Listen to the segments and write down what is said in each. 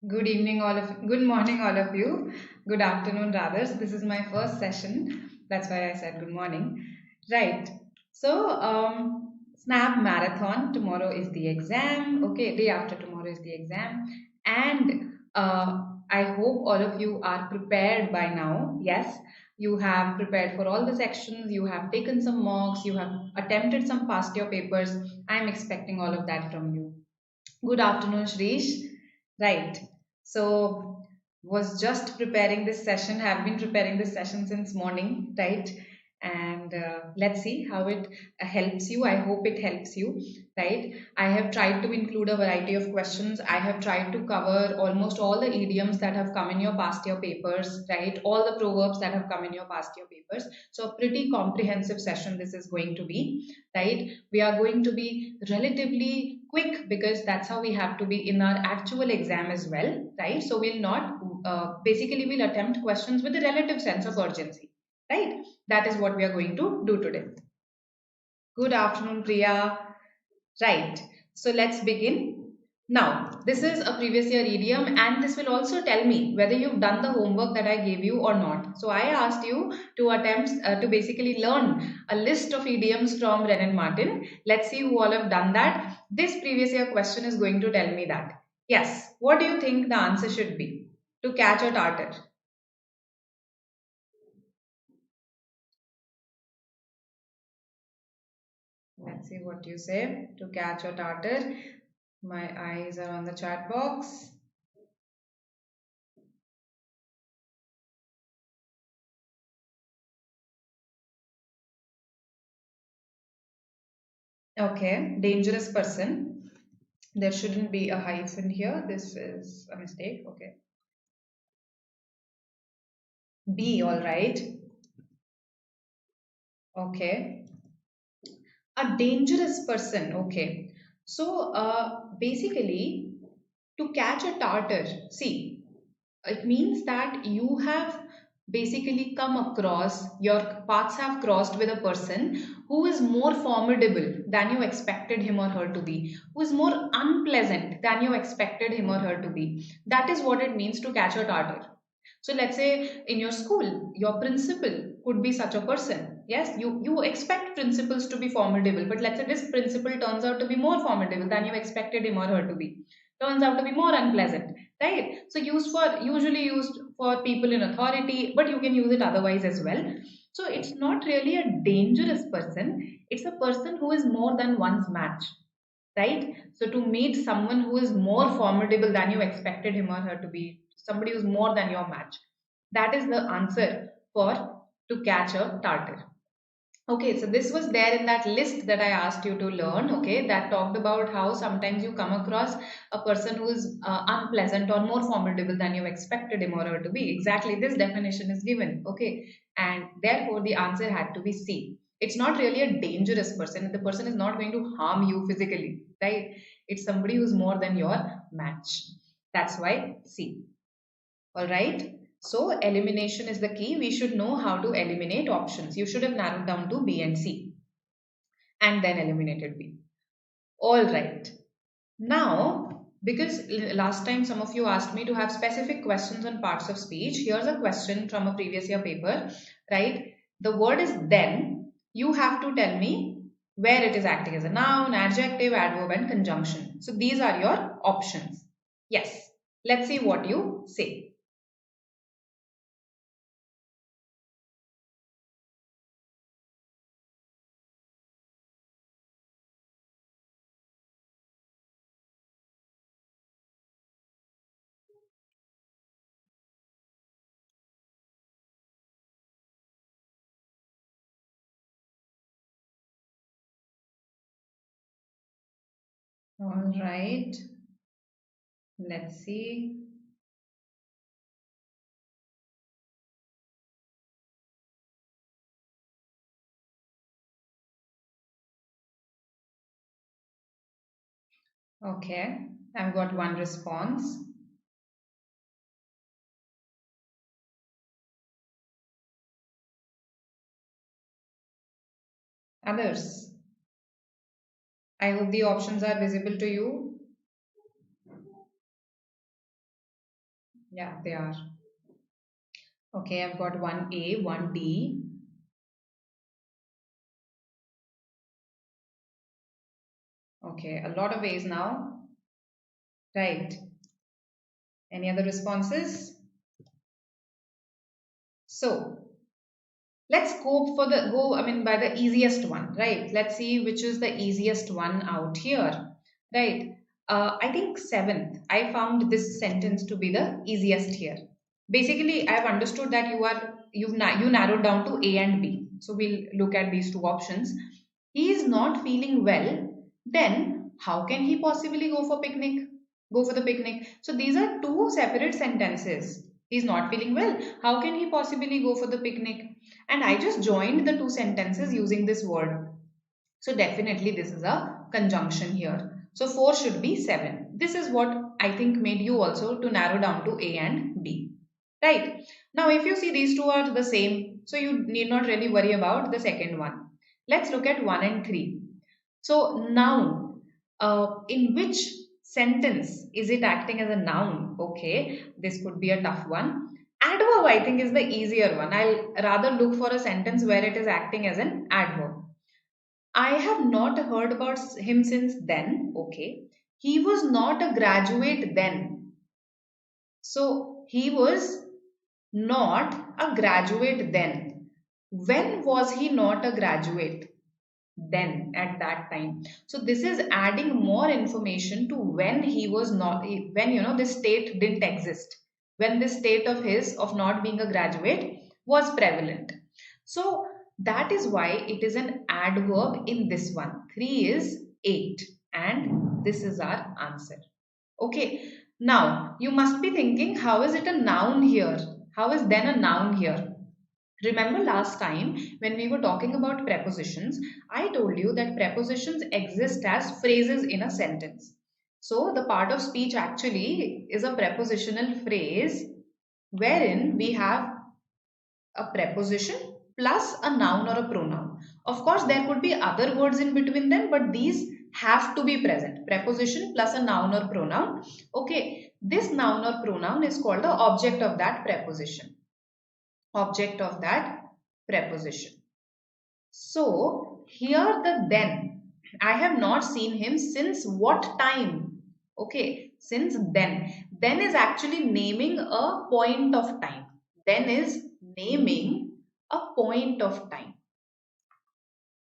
Good evening, good morning, all of you. Good afternoon, rather. So this is my first session. That's why I said good morning. Right. Snap marathon. Tomorrow is the exam. Okay, day after tomorrow is the exam. And I hope all of you are prepared by now. Yes, you have prepared for all the sections. You have taken some mocks. You have attempted some past year papers. I'm expecting all of that from you. Good afternoon, Shrish. Right. So, was just preparing this session, have been preparing this session since morning, right? And let's see how it helps you. I hope it helps you, right? I have tried to include a variety of questions. I have tried to cover almost all the idioms that have come in your past year papers, right? All the proverbs that have come in your past year papers. So, a pretty comprehensive session this is going to be, right? We are going to be relatively quick because that's how we have to be in our actual exam as well, right? So we'll not basically we'll attempt questions with a relative sense of urgency, right? That is what we are going to do today. Good afternoon, Priya. Right. So let's begin. Now, this is a previous year idiom, and this will also tell me whether you've done the homework that I gave you or not. So I asked you to attempt to basically learn a list of idioms from Ren and Martin. Let's see who all have done that. This previous year question is going to tell me that. Yes. What do you think the answer should be? To catch a tartar. Let's see what you say. To catch a tartar. My eyes are on the chat box. Okay, dangerous person. There shouldn't be a hyphen here. This is a mistake. Okay. B, all right. Okay. A dangerous person. Okay. So, basically, to catch a tartar, see, it means that you have basically come across, your paths have crossed with a person who is more formidable than you expected him or her to be, who is more unpleasant than you expected him or her to be. That is what it means to catch a tartar. So let's say in your school, your principal could be such a person. Yes, you expect principals to be formidable, but let's say this principal turns out to be more formidable than you expected him or her to be. Turns out to be more unpleasant, right? So usually used for people in authority, but you can use it otherwise as well. So it's not really a dangerous person. It's a person who is more than one's match, right? So to meet someone who is more formidable than you expected him or her to be, somebody who's more than your match, that is the answer for to catch a tartar. Okay, so this was there in that list that I asked you to learn. Okay, that talked about how sometimes you come across a person who is unpleasant or more formidable than you expected him or her to be. Exactly, this definition is given. Okay, and therefore the answer had to be C. It's not really a dangerous person. The person is not going to harm you physically, right? It's somebody who's more than your match. That's why C. All right. So elimination is the key. We should know how to eliminate options. You should have narrowed down to B and C and then eliminated B. All right. Now, because last time some of you asked me to have specific questions on parts of speech, here's a question from a previous year paper, right? The word is then. You have to tell me where it is acting as a noun, adjective, adverb, and conjunction. So these are your options. Yes. Let's see what you say. All right. Let's see. Okay. I've got one response. Others. I hope the options are visible to you. Yeah, they are. Okay, I've got one A, one D. Okay, a lot of A's now. Right. Any other responses? So let's go for the I mean by the easiest one, right? Let's see which is the easiest one out here, right? I think seventh. I found this sentence to be the easiest here. Basically, I've understood that you narrowed down to A and B. So we'll look at these two options. He is not feeling well. Then how can he possibly go for picnic? Go for the picnic. So these are two separate sentences. He's not feeling well. How can he possibly go for the picnic? And I just joined the two sentences using this word. So definitely this is a conjunction here. So 4 should be 7. This is what I think made you also to narrow down to A and B. Right. Now if you see these two are the same, so you need not really worry about the second one. Let's look at 1 and 3. So noun, in which sentence is it acting as a noun? Okay, this could be a tough one. Adverb, I think, is the easier one. I'll rather look for a sentence where it is acting as an adverb. I have not heard about him since then. Okay. He was not a graduate then. So he was not a graduate then. When was he not a graduate? Then at that time. So this is adding more information to when he was not, when this state didn't exist, when this state of his of not being a graduate was prevalent. So that is why it is an adverb in this one. 3 is 8 and this is our answer. Okay, now you must be thinking, how is it a noun here? How is then a noun here? Remember last time when we were talking about prepositions, I told you that prepositions exist as phrases in a sentence. So the part of speech actually is a prepositional phrase wherein we have a preposition plus a noun or a pronoun. Of course, there could be other words in between them, but these have to be present. Preposition plus a noun or pronoun. Okay, this noun or pronoun is called the object of that preposition. Object of that preposition. So here the then, I have not seen him since what time? Okay, since then. Then is actually naming a point of time. Then is naming a point of time.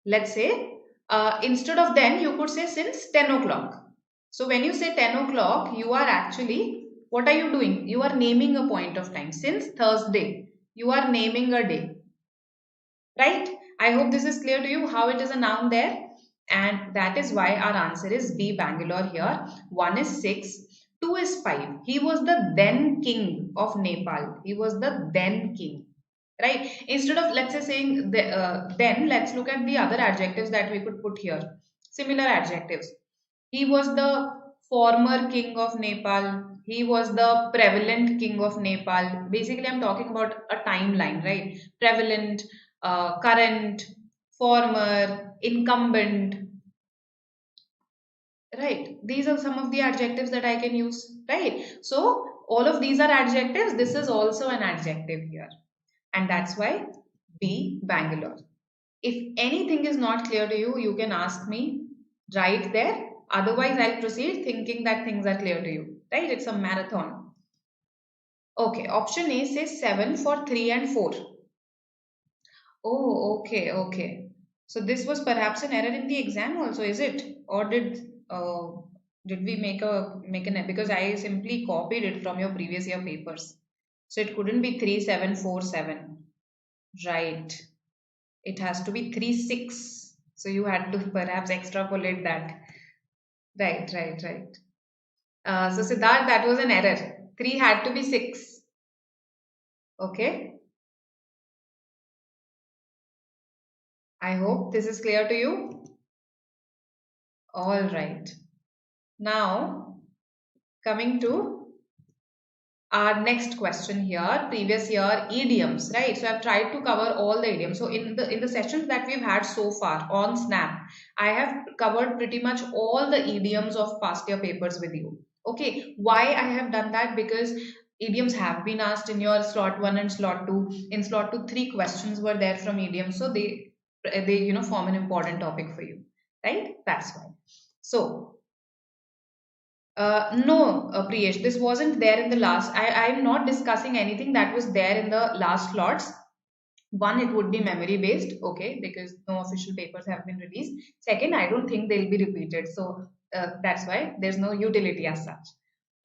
Let's say instead of then you could say since 10 o'clock. So when you say 10 o'clock, you are actually, what are you doing? You are naming a point of time. Since Thursday, you are naming a day. Right? I hope this is clear to you how it is a noun there. And that is why our answer is B, Bangalore here. 1 is 6, 2 is 5. He was the then king of Nepal. He was the then king. Right? Instead of, let's say, saying then, let's look at the other adjectives that we could put here. Similar adjectives. He was the former king of Nepal. He was the prevalent king of Nepal. Basically, I'm talking about a timeline, right? Prevalent, current, former, incumbent, right? These are some of the adjectives that I can use, right? So, all of these are adjectives. This is also an adjective here. And that's why B, Bangalore. If anything is not clear to you, you can ask me right there. Otherwise, I'll proceed thinking that things are clear to you, right? It's a marathon. Okay, option A says 7 for 3 and 4. Oh, okay, okay. So this was perhaps an error in the exam also, is it? Or did we make an error? Because I simply copied it from your previous year papers. So it couldn't be 3747. Right. It has to be 36. So you had to perhaps extrapolate that. Right, right, right. So Siddharth, that was an error. 3 had to be 6. Okay. I hope this is clear to you. All right. Now, coming to our next question here, previous year idioms, right? So I've tried to cover all the idioms. So in the sessions that we've had so far on Snap, I have covered pretty much all the idioms of past year papers with you. Okay, why I have done that? Because Idioms have been asked in your slot 1 and slot 2. In slot 2, 3 questions were there from idioms, so they form an important topic for you, right? That's why. So no, Priyesh, this wasn't there in the last. I'm not discussing anything that was there in the last slots. One, it would be memory based, okay, because no official papers have been released. Second, I don't think they'll be repeated, so that's why there's no utility as such,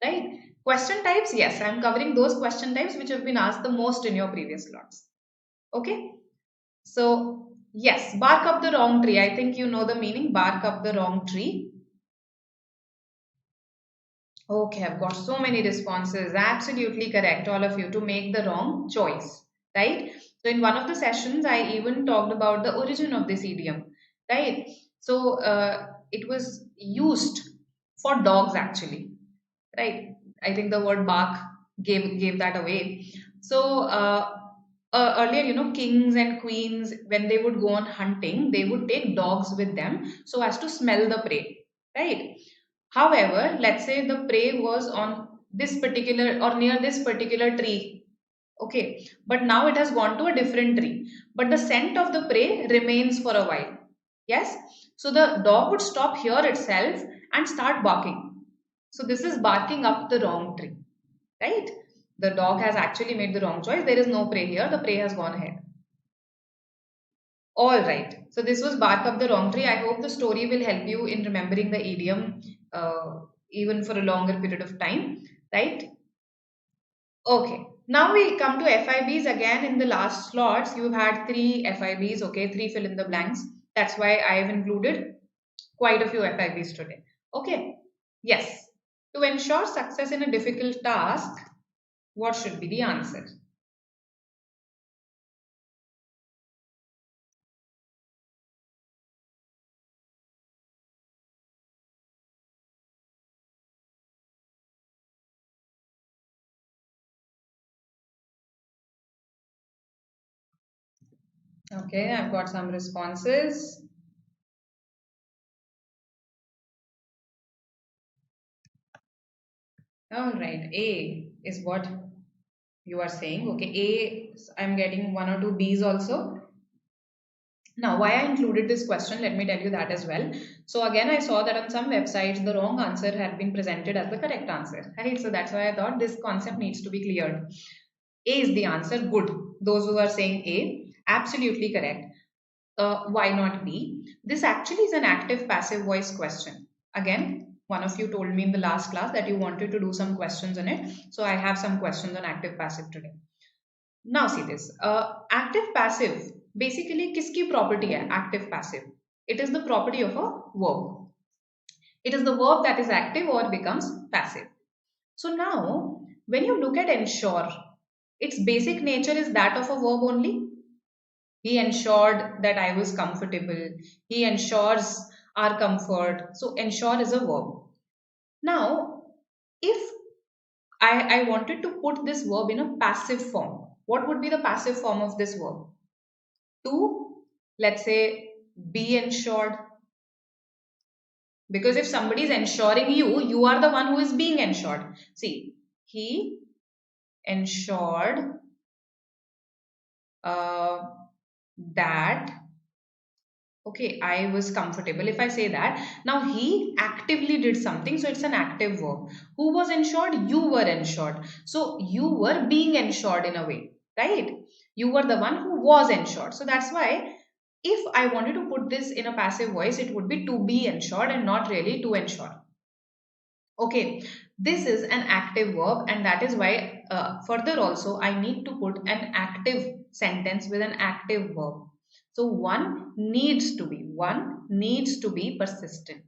right? Question types, yes, I'm covering those question types which have been asked the most in your previous slots, okay? So yes, bark up the wrong tree. I think you know the meaning, bark up the wrong tree. Okay, I've got so many responses. Absolutely correct, all of you, to make the wrong choice, right? So, in one of the sessions, I even talked about the origin of this idiom, right? So, it was used for dogs actually, right? I think the word bark gave that away. So, earlier, kings and queens, when they would go on hunting, they would take dogs with them so as to smell the prey, right? However, let's say the prey was on this particular or near this particular tree. Okay, but now it has gone to a different tree. But the scent of the prey remains for a while. Yes, so the dog would stop here itself and start barking. So this is barking up the wrong tree, right? The dog has actually made the wrong choice. There is no prey here. The prey has gone ahead. All right. So this was bark up the wrong tree. I hope the story will help you in remembering the idiom even for a longer period of time, right? Okay. Now we come to FIBs again. In the last slots, you've had three FIBs, okay, three fill in the blanks. That's why I've included quite a few FIBs today. Okay. Yes. To ensure success in a difficult task, what should be the answer? Okay, I've got some responses. All right, A is what you are saying. Okay, A, I'm getting one or two B's also. Now, why I included this question, let me tell you that as well. So again, I saw that on some websites, the wrong answer had been presented as the correct answer, right? So that's why I thought this concept needs to be cleared. A is the answer, good. Those who are saying A, absolutely correct. Why not B? This actually is an active passive voice question. Again, one of you told me in the last class that you wanted to do some questions on it. So I have some questions on active passive today. Now see this. Active passive basically kiski property hai active passive. It is the property of a verb. It is the verb that is active or becomes passive. So now when you look at ensure, its basic nature is that of a verb only. He ensured that I was comfortable. He ensures our comfort. So ensure is a verb. Now, if I wanted to put this verb in a passive form, what would be the passive form of this verb? To, let's say, be ensured. Because if somebody is ensuring you, you are the one who is being ensured. See, he ensured uh, that, okay, I was comfortable. If I say that, now he actively did something, so it's an active verb. Who was ensured? You were ensured. So you were being ensured in a way, right? You were the one who was ensured. So that's why if I wanted to put this in a passive voice, it would be to be ensured and not really to ensure. Okay, this is an active verb, and that is why further also I need to put an active sentence with an active verb. So one needs to be persistent.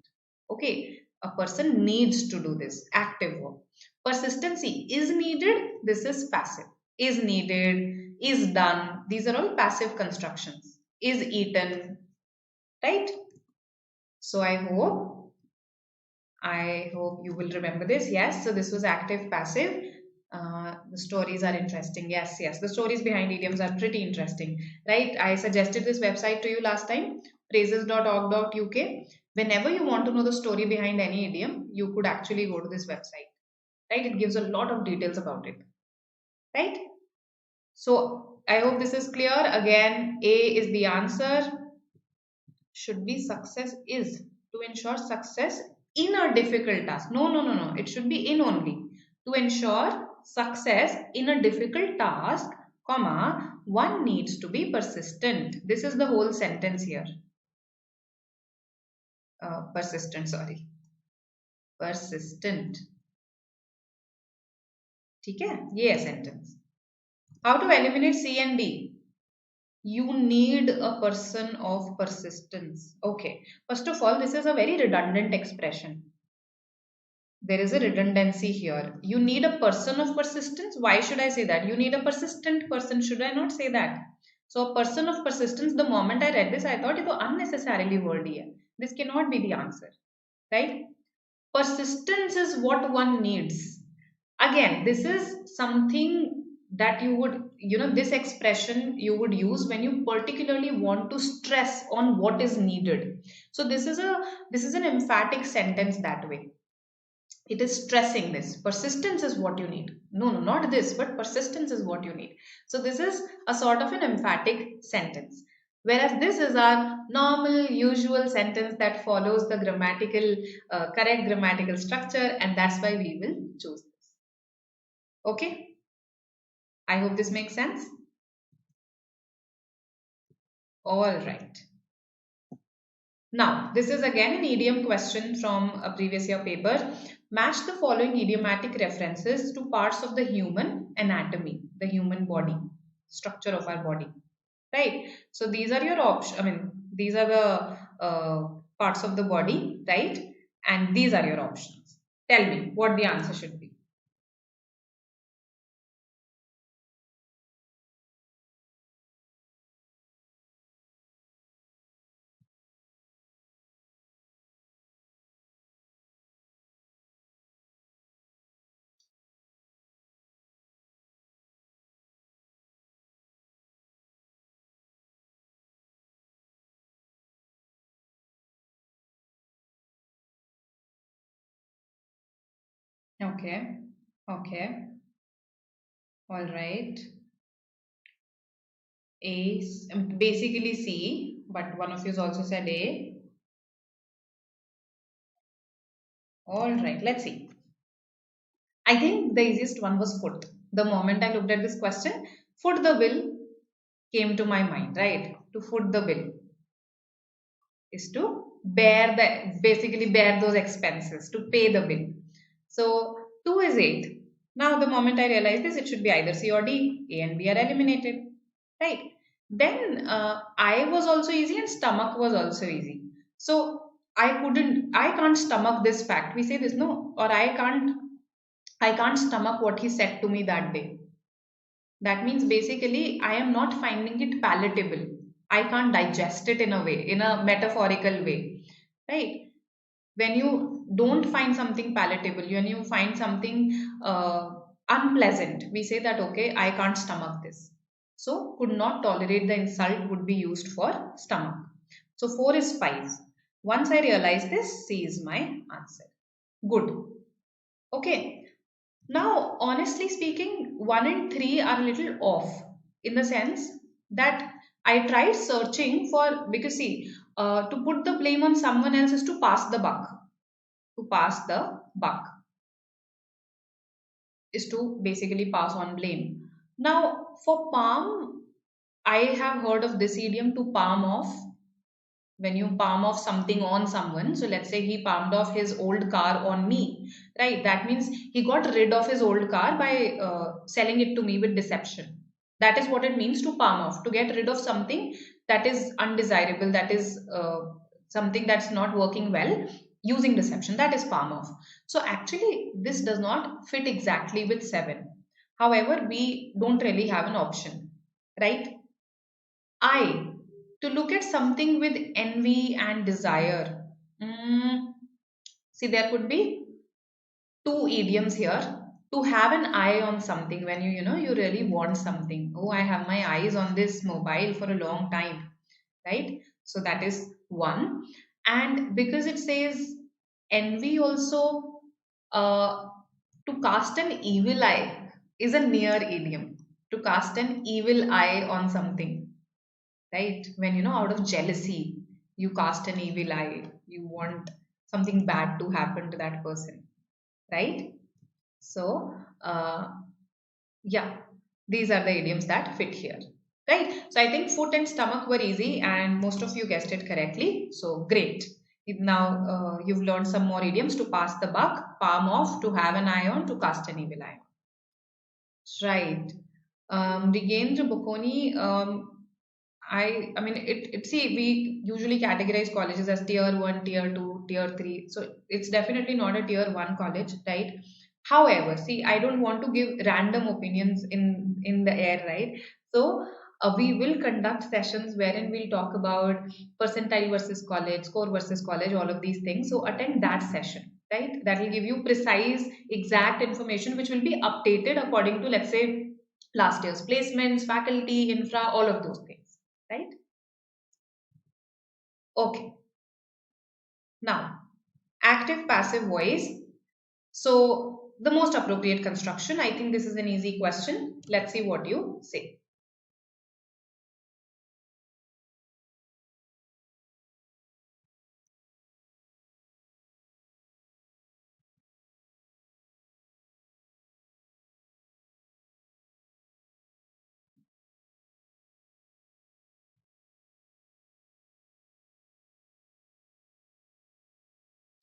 Okay, a person needs to do this, active verb. Persistency is needed, this is passive. Is needed, is done, these are all passive constructions. Is eaten, right? So I hope you will remember this. Yes, so this was active passive. The stories are interesting. Yes, yes, the stories behind idioms are pretty interesting, right? I suggested this website to you last time, phrases.org.uk. Whenever you want to know the story behind any idiom, you could actually go to this website, right? It gives a lot of details about it. right? So I hope this is clear. Again, A is the answer. Should be success is to ensure success in a difficult task. No, no, no, no. It should be in only. To ensure success in a difficult task, comma, one needs to be persistent. This is the whole sentence here. Persistent, sorry. Persistent. ठीक है ये है sentence. How to eliminate C and D? You need a person of persistence. Okay, first of all, this is a very redundant expression. There is a redundancy here. You need a person of persistence. Why should I say that? You need a persistent person. Should I not say that? So a person of persistence, the moment I read this, I thought it was unnecessarily wordy. This cannot be the answer, right? Persistence is what one needs. Again, this is something that you would, this expression you would use when you particularly want to stress on what is needed. So this is an emphatic sentence that way. It is stressing this. Persistence is what you need. No, no, not this, but persistence is what you need. So this is a sort of an emphatic sentence. Whereas this is our normal, usual sentence that follows the correct grammatical structure, and that's why we will choose this. Okay? I hope this makes sense. All right. Now, this is again an idiom question from a previous year paper. Match the following idiomatic references to parts of the human anatomy, the human body, structure of our body, right? So these are your options. I mean, these are the parts of the body, right? And these are your options. Tell me what the answer should be. Okay. Okay. All right. A, basically C, but one of you has also said A. All right, let's see. I think the easiest one was foot. The moment I looked at this question, foot the bill came to my mind, right? To foot the bill is to basically bear those expenses, to pay the bill. So 2 is 8. Now the moment I realized this, it should be either C or D. A and B are eliminated, right? Then I was also easy and stomach was also easy. So I can't stomach this fact. We say this, no, or I can't stomach what he said to me that day. That means basically I am not finding it palatable. I can't digest it in a way, in a metaphorical way, right? When you don't find something palatable, when you find something unpleasant, we say that, okay, I can't stomach this. So, could not tolerate the insult would be used for stomach. So, 4 is 5. Once I realize this, C is my answer. Good. Okay. Now, honestly speaking, 1 and 3 are a little off in the sense that I tried searching for, because see, to put the blame on someone else is to pass the buck. To pass the buck is to basically pass on blame. Now, for palm, I have heard of this idiom, to palm off. When you palm off something on someone, so let's say he palmed off his old car on me, right? That means he got rid of his old car by selling it to me with deception. That is what it means to palm off, to get rid of something that is undesirable, that is something that's not working well, using deception. That is palm off. So actually this does not fit exactly with 7. However, we don't really have an option, right? I, to look at something with envy and desire. See, there could be 2 idioms here. To have an eye on something, when you really want something. Oh, I have my eyes on this mobile for a long time, right? So that is 1. And because it says envy also, to cast an evil eye. is a near idiom. To cast an evil eye on something, right? When out of jealousy, you cast an evil eye, you want something bad to happen to that person, right? So, yeah, these are the idioms that fit here, right? So, I think foot and stomach were easy, and most of you guessed it correctly. So, great. Now, you've learned some more idioms: to pass the buck, palm off, to have an eye on, to cast an evil eye. Right. Vigendra Bocconi, I mean it see, we usually categorize colleges as tier 1, tier 2, tier 3. So it's definitely not a tier 1 college, right? However, see, I don't want to give random opinions in the air, right? So we will conduct sessions wherein we'll talk about percentile versus college, score versus college, all of these things. So attend that session, right? That will give you precise, exact information which will be updated according to, let's say, last year's placements, faculty, infra, all of those things, right? Okay. Now, active passive voice. So, the most appropriate construction. I think this is an easy question. Let's see what you say.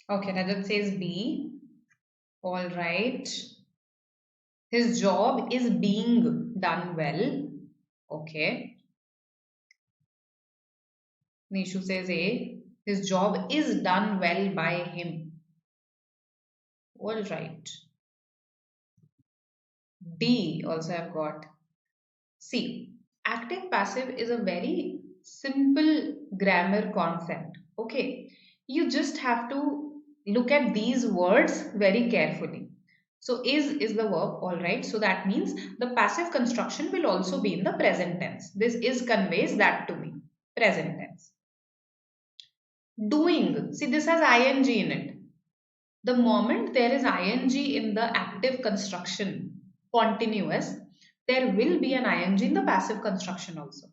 Okay, Rajat says B. All right. His job is being done well. Okay. Nishu says A. His job is done well by him. All right. D also I've got. See, active passive is a very simple grammar concept. Okay. You just have to look at these words very carefully. So is the verb, all right. So that means the passive construction will also be in the present tense. This is conveys that to me. Present tense. Doing. See, this has ing in it. The moment there is ing in the active construction, continuous, there will be an ing in the passive construction also,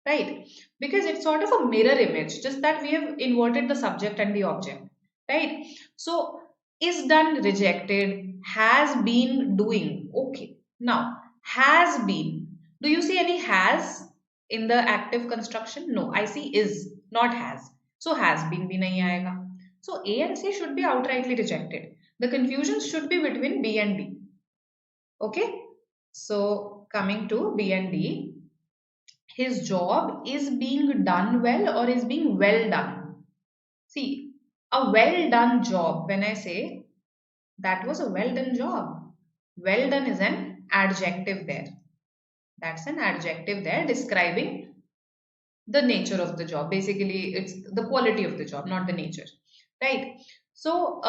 right? Because it's sort of a mirror image, just that we have inverted the subject and the object, right? So, is done, rejected, has been doing. Okay. Now, has been. Do you see any has in the active construction? No, I see is, not has. So, has been bhi nahi aayega. So A and C should be outrightly rejected. The confusion should be between B and D. Okay. So coming to B and D, his job is being done well or is being well done. See, a well done job, when I say that was a well done job, well done is an adjective there. That's an adjective there describing the nature of the job. Basically, it's the quality of the job, not the nature, right? So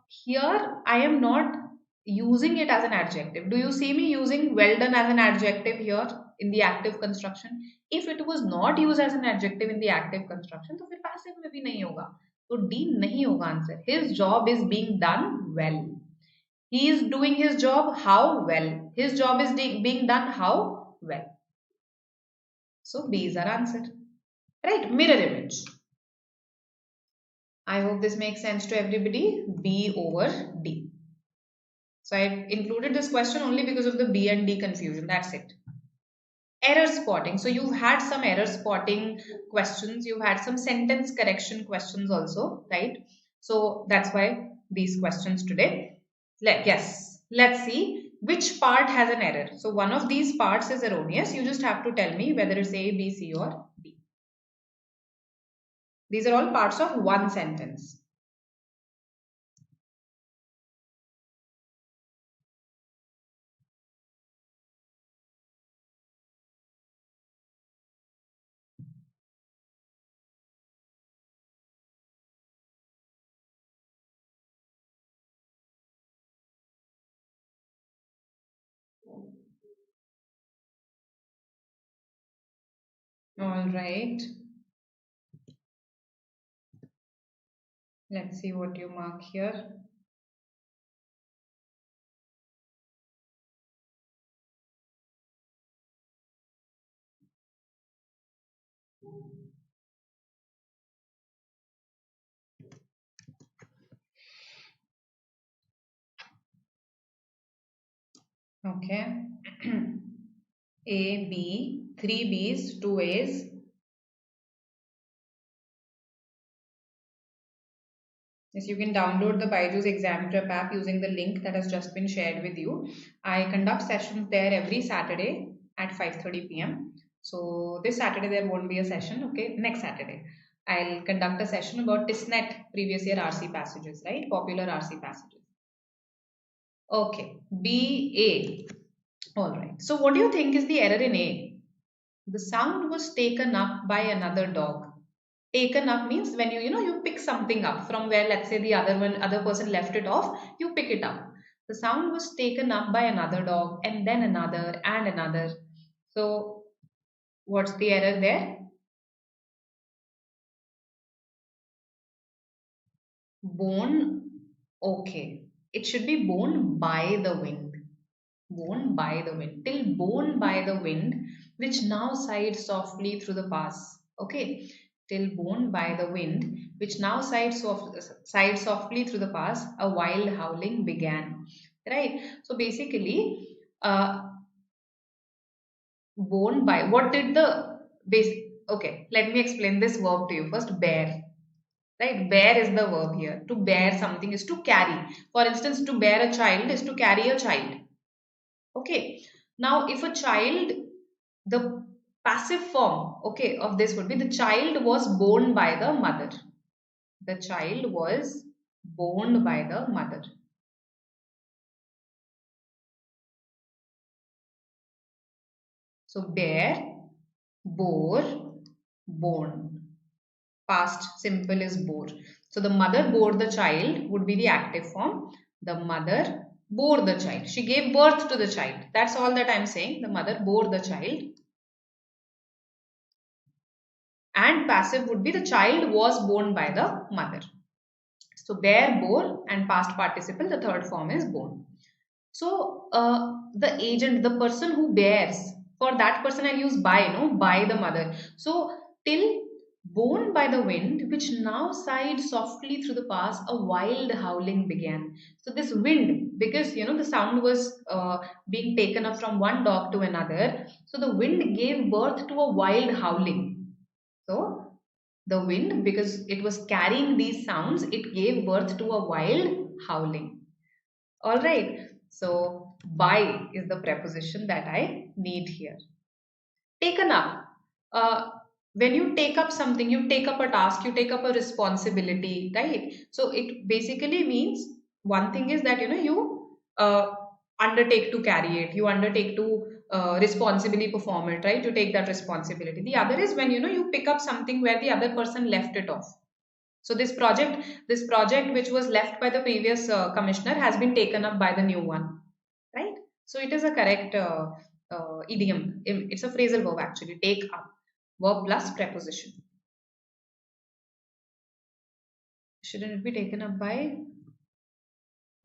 here I am not using it as an adjective. Do you see me using well done as an adjective here in the active construction? If it was not used as an adjective in the active construction, तो फिर passive में भी नहीं होगा. तो D नहीं होगा answer. His job is being done well. He is doing his job how well. His job is being done how well. So B is our answer. Right, mirror image. I hope this makes sense to everybody. B over D. So I included this question only because of the B and D confusion. That's it. Error spotting. So you've had some error spotting questions. You've had some sentence correction questions also, right? So that's why these questions today. Yes, let's see which part has an error. So one of these parts is erroneous. You just have to tell me whether it's A, B, C or D. These are all parts of one sentence. All right. Let's see what you mark here. Okay. A, B, three B's, two A's. Yes, you can download the BYJU'S exam prep app using the link that has just been shared with you. I conduct sessions there every Saturday at 5:30 p.m. So this Saturday there won't be a session. Okay, next Saturday I'll conduct a session about TISNET previous year RC passages, right? Popular RC passages. Okay, B, A. All right. So what do you think is the error in A? The sound was taken up by another dog. Taken up means when you pick something up from where, let's say, the other person left it off, you pick it up. The sound was taken up by another dog, and then another and another. So what's the error there? Borne. Okay, it should be borne by the wind. Borne by the wind, till borne by the wind, which now sighed softly through the pass. Okay, till borne by the wind, which now sighed softly through the pass, a wild howling began. Right. So basically, borne by, what did the base? Okay, let me explain this verb to you first. Bear. Right, bear is the verb here. To bear something is to carry. For instance, to bear a child is to carry a child. Okay. Now, if a child, the passive form, okay, of this would be the child was born by the mother. The child was born by the mother. So, bear, bore, born. Past simple is bore. So, the mother bore the child would be the active form. The mother bore the child. She gave birth to the child. That's all that I'm saying. The mother bore the child. And passive would be the child was born by the mother. So bear, bore, and past participle, the third form is born. So the agent, the person who bears, for that person I'll use by, no, by the mother. So till borne by the wind, which now sighed softly through the pass, a wild howling began. So this wind, because the sound was being taken up from one dog to another, so the wind gave birth to a wild howling. So the wind, because it was carrying these sounds, it gave birth to a wild howling. All right. So by is the preposition that I need here. Taken up. Uh, when you take up something, you take up a task, you take up a responsibility, right? So it basically means, one thing is that you undertake to carry it, you undertake to responsibly perform it, right? You take that responsibility. The other is when you pick up something where the other person left it off. So this project which was left by the previous commissioner has been taken up by the new one, right? So it is a correct idiom. It's a phrasal verb actually. Take up, verb plus preposition. Shouldn't it be taken up by?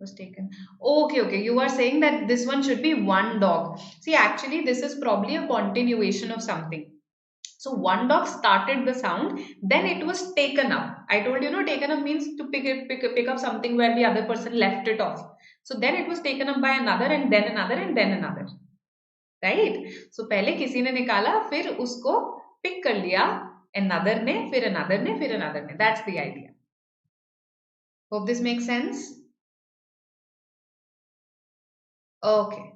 Was taken. Okay, okay. You are saying that this one should be one dog. See, actually, this is probably a continuation of something. So one dog started the sound, then it was taken up. I told taken up means to pick up something where the other person left it off. So then it was taken up by another and then another and then another. Right? So पहले किसी ने निकाला, फिर उसको pick कर लिया, another ने, फिर another ने, फिर another ने. That's the idea. Hope this makes sense. Okay.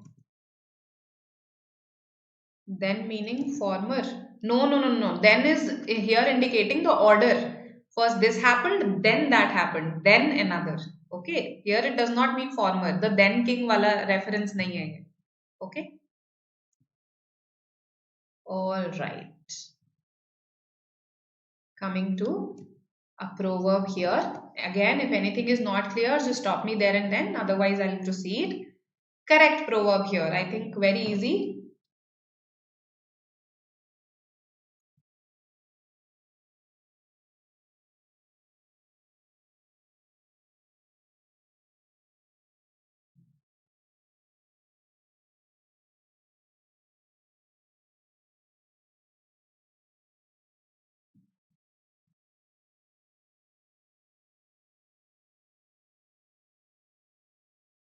Then meaning former. No, no, no, no. Then is here indicating the order. First this happened, then that happened, then another. Okay. Here it does not mean former. The then king wala reference nahi hai. Okay. All right. Coming to a proverb here. Again, if anything is not clear, just stop me there and then. Otherwise, I'll proceed. Correct proverb here. I think very easy.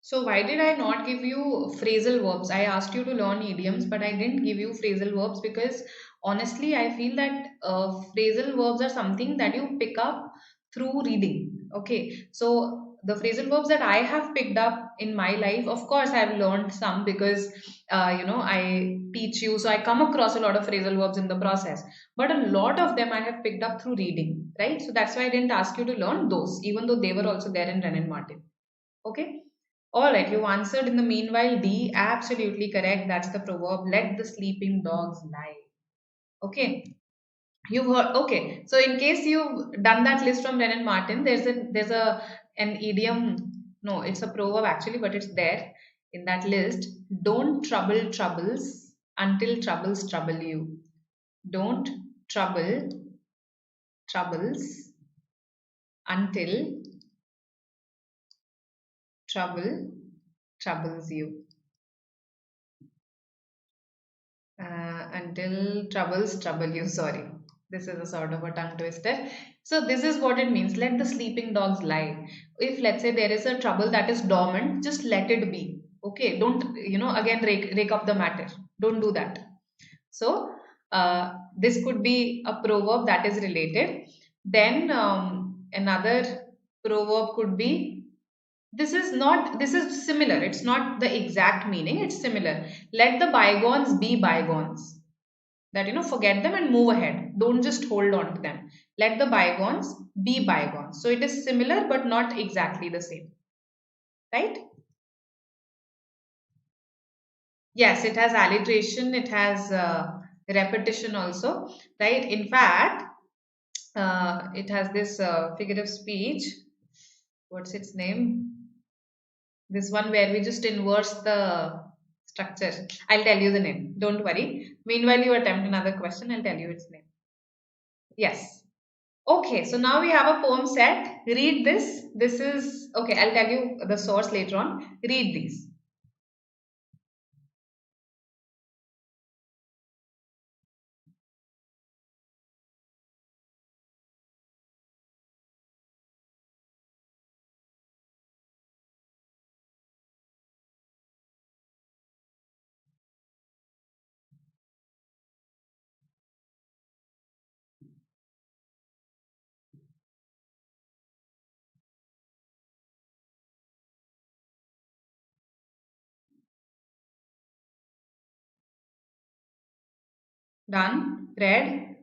So why did I not give you phrasal verbs? I asked you to learn idioms, but I didn't give you phrasal verbs because honestly, I feel that phrasal verbs are something that you pick up through reading. Okay, so the phrasal verbs that I have picked up in my life, of course, I've learned some because I teach you, so I come across a lot of phrasal verbs in the process. But a lot of them I have picked up through reading, right? So that's why I didn't ask you to learn those, even though they were also there in Ren and Martin. Okay. All right, you answered in the meanwhile D. Absolutely correct. That's the proverb. Let the sleeping dogs lie. Okay. You've heard. Okay. So in case you've done that list from Ren and Martin, there's a an idiom. No, it's a proverb actually, but it's there in that list. Don't trouble troubles until troubles trouble you. Don't trouble troubles until trouble troubles you. Until troubles trouble you. Sorry, this is a sort of a tongue twister. So this is what it means. Let the sleeping dogs lie. If let's say there is a trouble that is dormant, just let it be. Okay, don't again rake up the matter. Don't do that. So this could be a proverb that is related. Then another proverb could be, this is similar, it's not the exact meaning, it's similar. Let the bygones be bygones. That forget them and move ahead, don't just hold on to them. Let the bygones be bygones. So it is similar but not exactly the same, right? Yes, it has alliteration, it has repetition also, right? In fact, it has this figure of speech. What's its name? This one where we just inverse the structure. I'll tell you the name. Don't worry. Meanwhile, you attempt another question. I'll tell you its name. Yes. Okay. So now we have a poem set. Read this. This is okay. I'll tell you the source later on. Read these. Done. Read.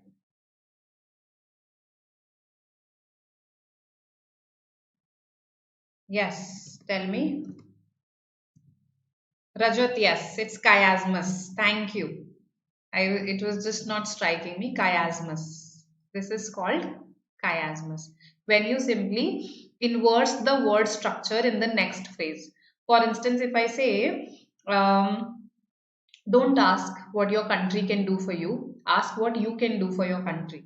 Yes. Tell me. Rajat. Yes. It's chiasmus. Thank you. It was just not striking me. Chiasmus. This is called chiasmus. When you simply inverse the word structure in the next phrase. For instance, if I say, don't ask what your country can do for you, ask what you can do for your country.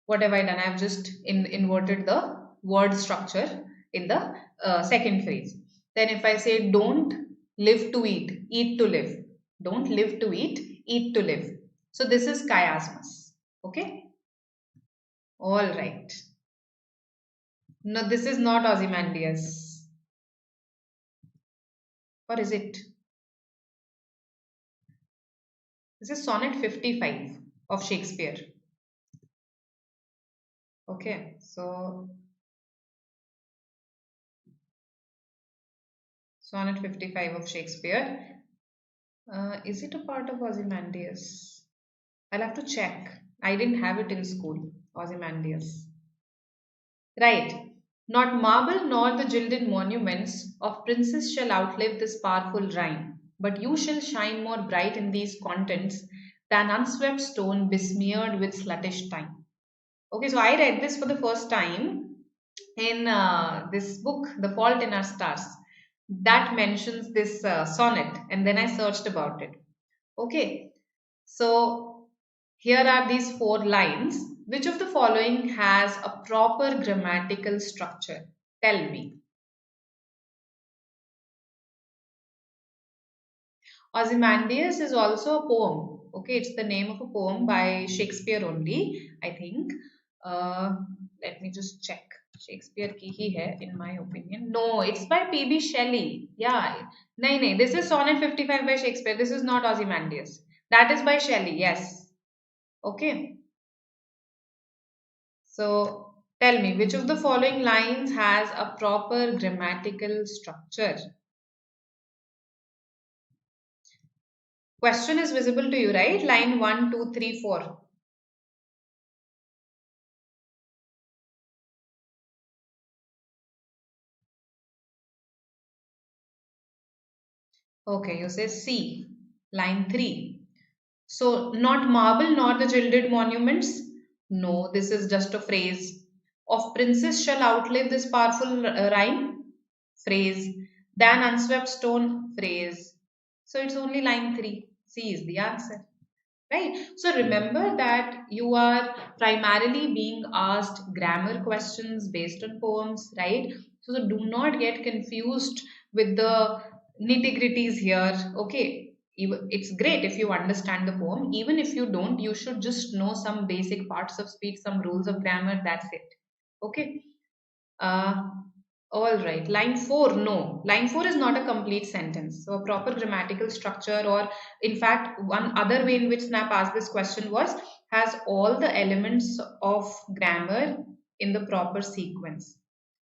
What have I done? I've just inverted the word structure in the second phrase. Then if I say, don't live to eat, eat to live. Don't live to eat to live. So this is chiasmus. Okay. All right. No, this is not Ozymandias. Or is it? This is Sonnet 55 of Shakespeare. Okay. So Sonnet 55 of Shakespeare. Is it a part of Ozymandias? I'll have to check. I didn't have it in school. Ozymandias. Right. Not marble nor the gilded monuments of princes shall outlive this powerful rhyme, but you shall shine more bright in these contents than unswept stone besmeared with sluttish time. Okay, so I read this for the first time in this book, The Fault in Our Stars. That mentions this sonnet, and then I searched about it. Okay, so here are these four lines. Which of the following has a proper grammatical structure? Tell me. Ozymandias is also a poem. Okay, it's the name of a poem by Shakespeare only, I think. Uh, Let me just check. Shakespeare की ही है in my opinion. No, it's by P.B. Shelley. Yeah. नहीं, this is Sonnet 55 by Shakespeare. This is not Ozymandias. That is by Shelley. Yes. Okay. So tell me, which of the following lines has a proper grammatical structure? Question is visible to you, right? Line 1, 2, 3, 4. Okay, you say C, line 3. So, not marble nor the gilded monuments. No, this is just a phrase. Of princes shall outlive this powerful rhyme. Phrase. Than unswept stone. Phrase. So, it's only line 3. C is the answer. Right. So remember that you are primarily being asked grammar questions based on poems, right? So do not get confused with the nitty-gritties here. Okay. It's great if you understand the poem. Even if you don't, you should just know some basic parts of speech, some rules of grammar. That's it. Okay. Uh, all right. Line 4, no. Line 4 is not a complete sentence. So, a proper grammatical structure, or in fact, one other way in which Snap asked this question was, has all the elements of grammar in the proper sequence.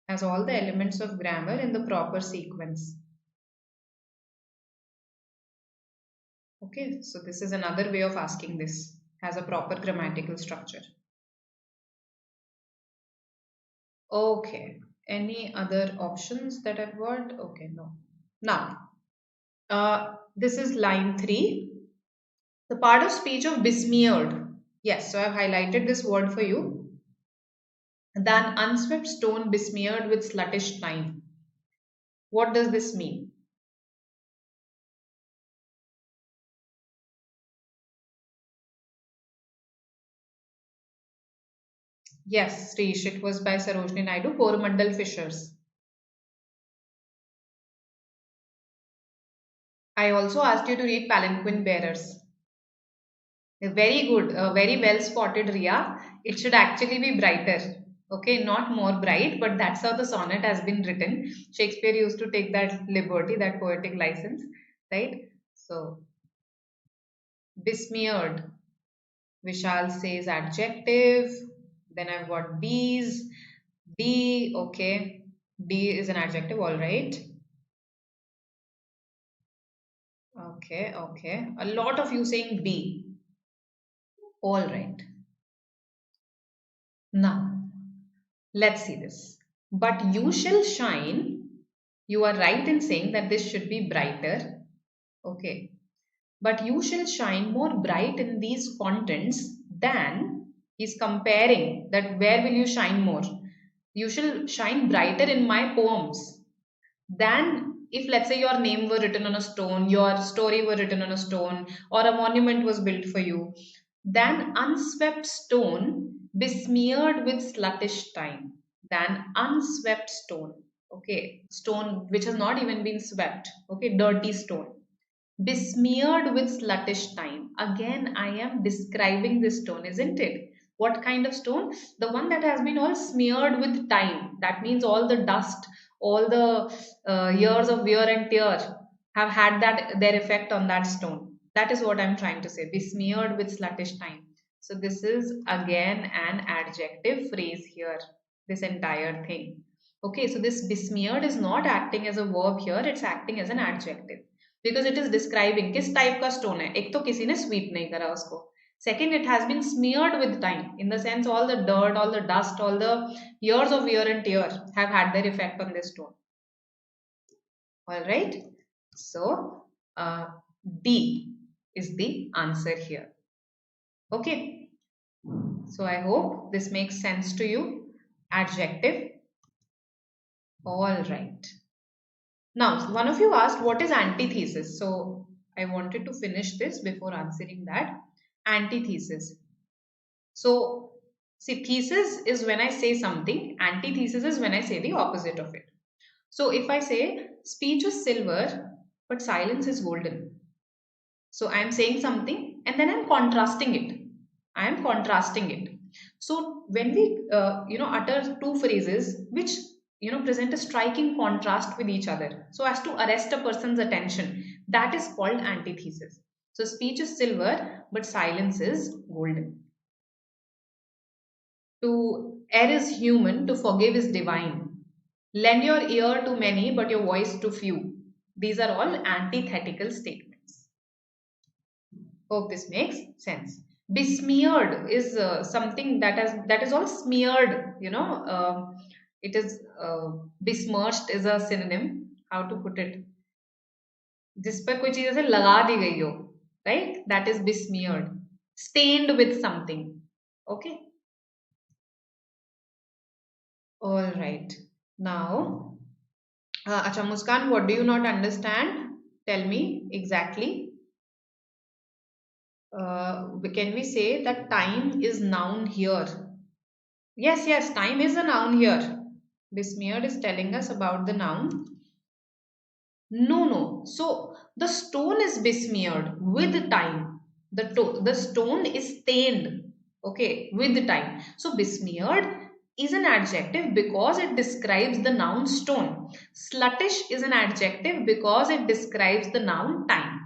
Has all the elements of grammar in the proper sequence. Okay. So, this is another way of asking this. Has a proper grammatical structure. Okay. Any other options that I've got? Okay, no. Now, this is line 3. The part of speech of besmeared. Yes, so I've highlighted this word for you. Than unswept stone besmeared with sluttish time. What does this mean? Yes, Srish, it was by Sarojini Naidu, Coromandel Fishers. I also asked you to read Palanquin Bearers. Very good, very well spotted, Ria. It should actually be brighter. Okay, not more bright, but that's how the sonnet has been written. Shakespeare used to take that liberty, that poetic license, right? So, besmeared. Vishal says adjective. Then I've got bees. D, okay. D is an adjective, all right. Okay, okay. A lot of you saying B. All right. Now, let's see this. But you shall shine. You are right in saying that this should be brighter. Okay. But you shall shine more bright in these contents than he's comparing that where will you shine more? You shall shine brighter in my poems than if, let's say, your name were written on a stone, your story were written on a stone, or a monument was built for you, than unswept stone besmeared with sluttish time. Than unswept stone. Okay, stone which has not even been swept. Okay, dirty stone besmeared with sluttish time. Again, I am describing this stone, isn't it? What kind of stone? The one that has been all smeared with time. That means all the dust, all the years of wear and tear have had that their effect on that stone. That is what I'm trying to say. Besmeared with sluttish time. So this is again an adjective phrase here. This entire thing. Okay, so this besmeared is not acting as a verb here. It's acting as an adjective. Because it is describing किस type का stone है एक तो किसी ने SVEEP नहीं करा उसको second it has been smeared with time in the sense all the dirt all the dust all the years of wear and tear have had their effect on this stone all right so uh, D is the answer here okay so I hope this makes sense to you adjective all right. Now, one of you asked, what is antithesis? So, I wanted to finish this before answering that. Antithesis. So, see, thesis is when I say something, antithesis is when I say the opposite of it. So, if I say, speech is silver, but silence is golden. So, I am saying something and then I am contrasting it. I am contrasting it. So when we utter two phrases which present a striking contrast with each other, so as to arrest a person's attention, that is called antithesis. So speech is silver, but silence is golden. To err is human, to forgive is divine. Lend your ear to many, but your voice to few. These are all antithetical statements. Hope this makes sense. Besmeared is something that is all smeared. It is besmirched is a synonym. How to put it? जिस पर कोई चीज ऐसे लगा दी गई हो, right? That is besmeared. Stained with something. Okay. All right. Now, Acha Muskan, what do you not understand? Tell me exactly. Can we say that time is noun here? Yes, yes, time is a noun here. Besmeared is telling us about the noun. No, no. So the stone is besmeared with time. The stone is stained, okay, with time. So besmeared is an adjective because it describes the noun stone. Sluttish is an adjective because it describes the noun time.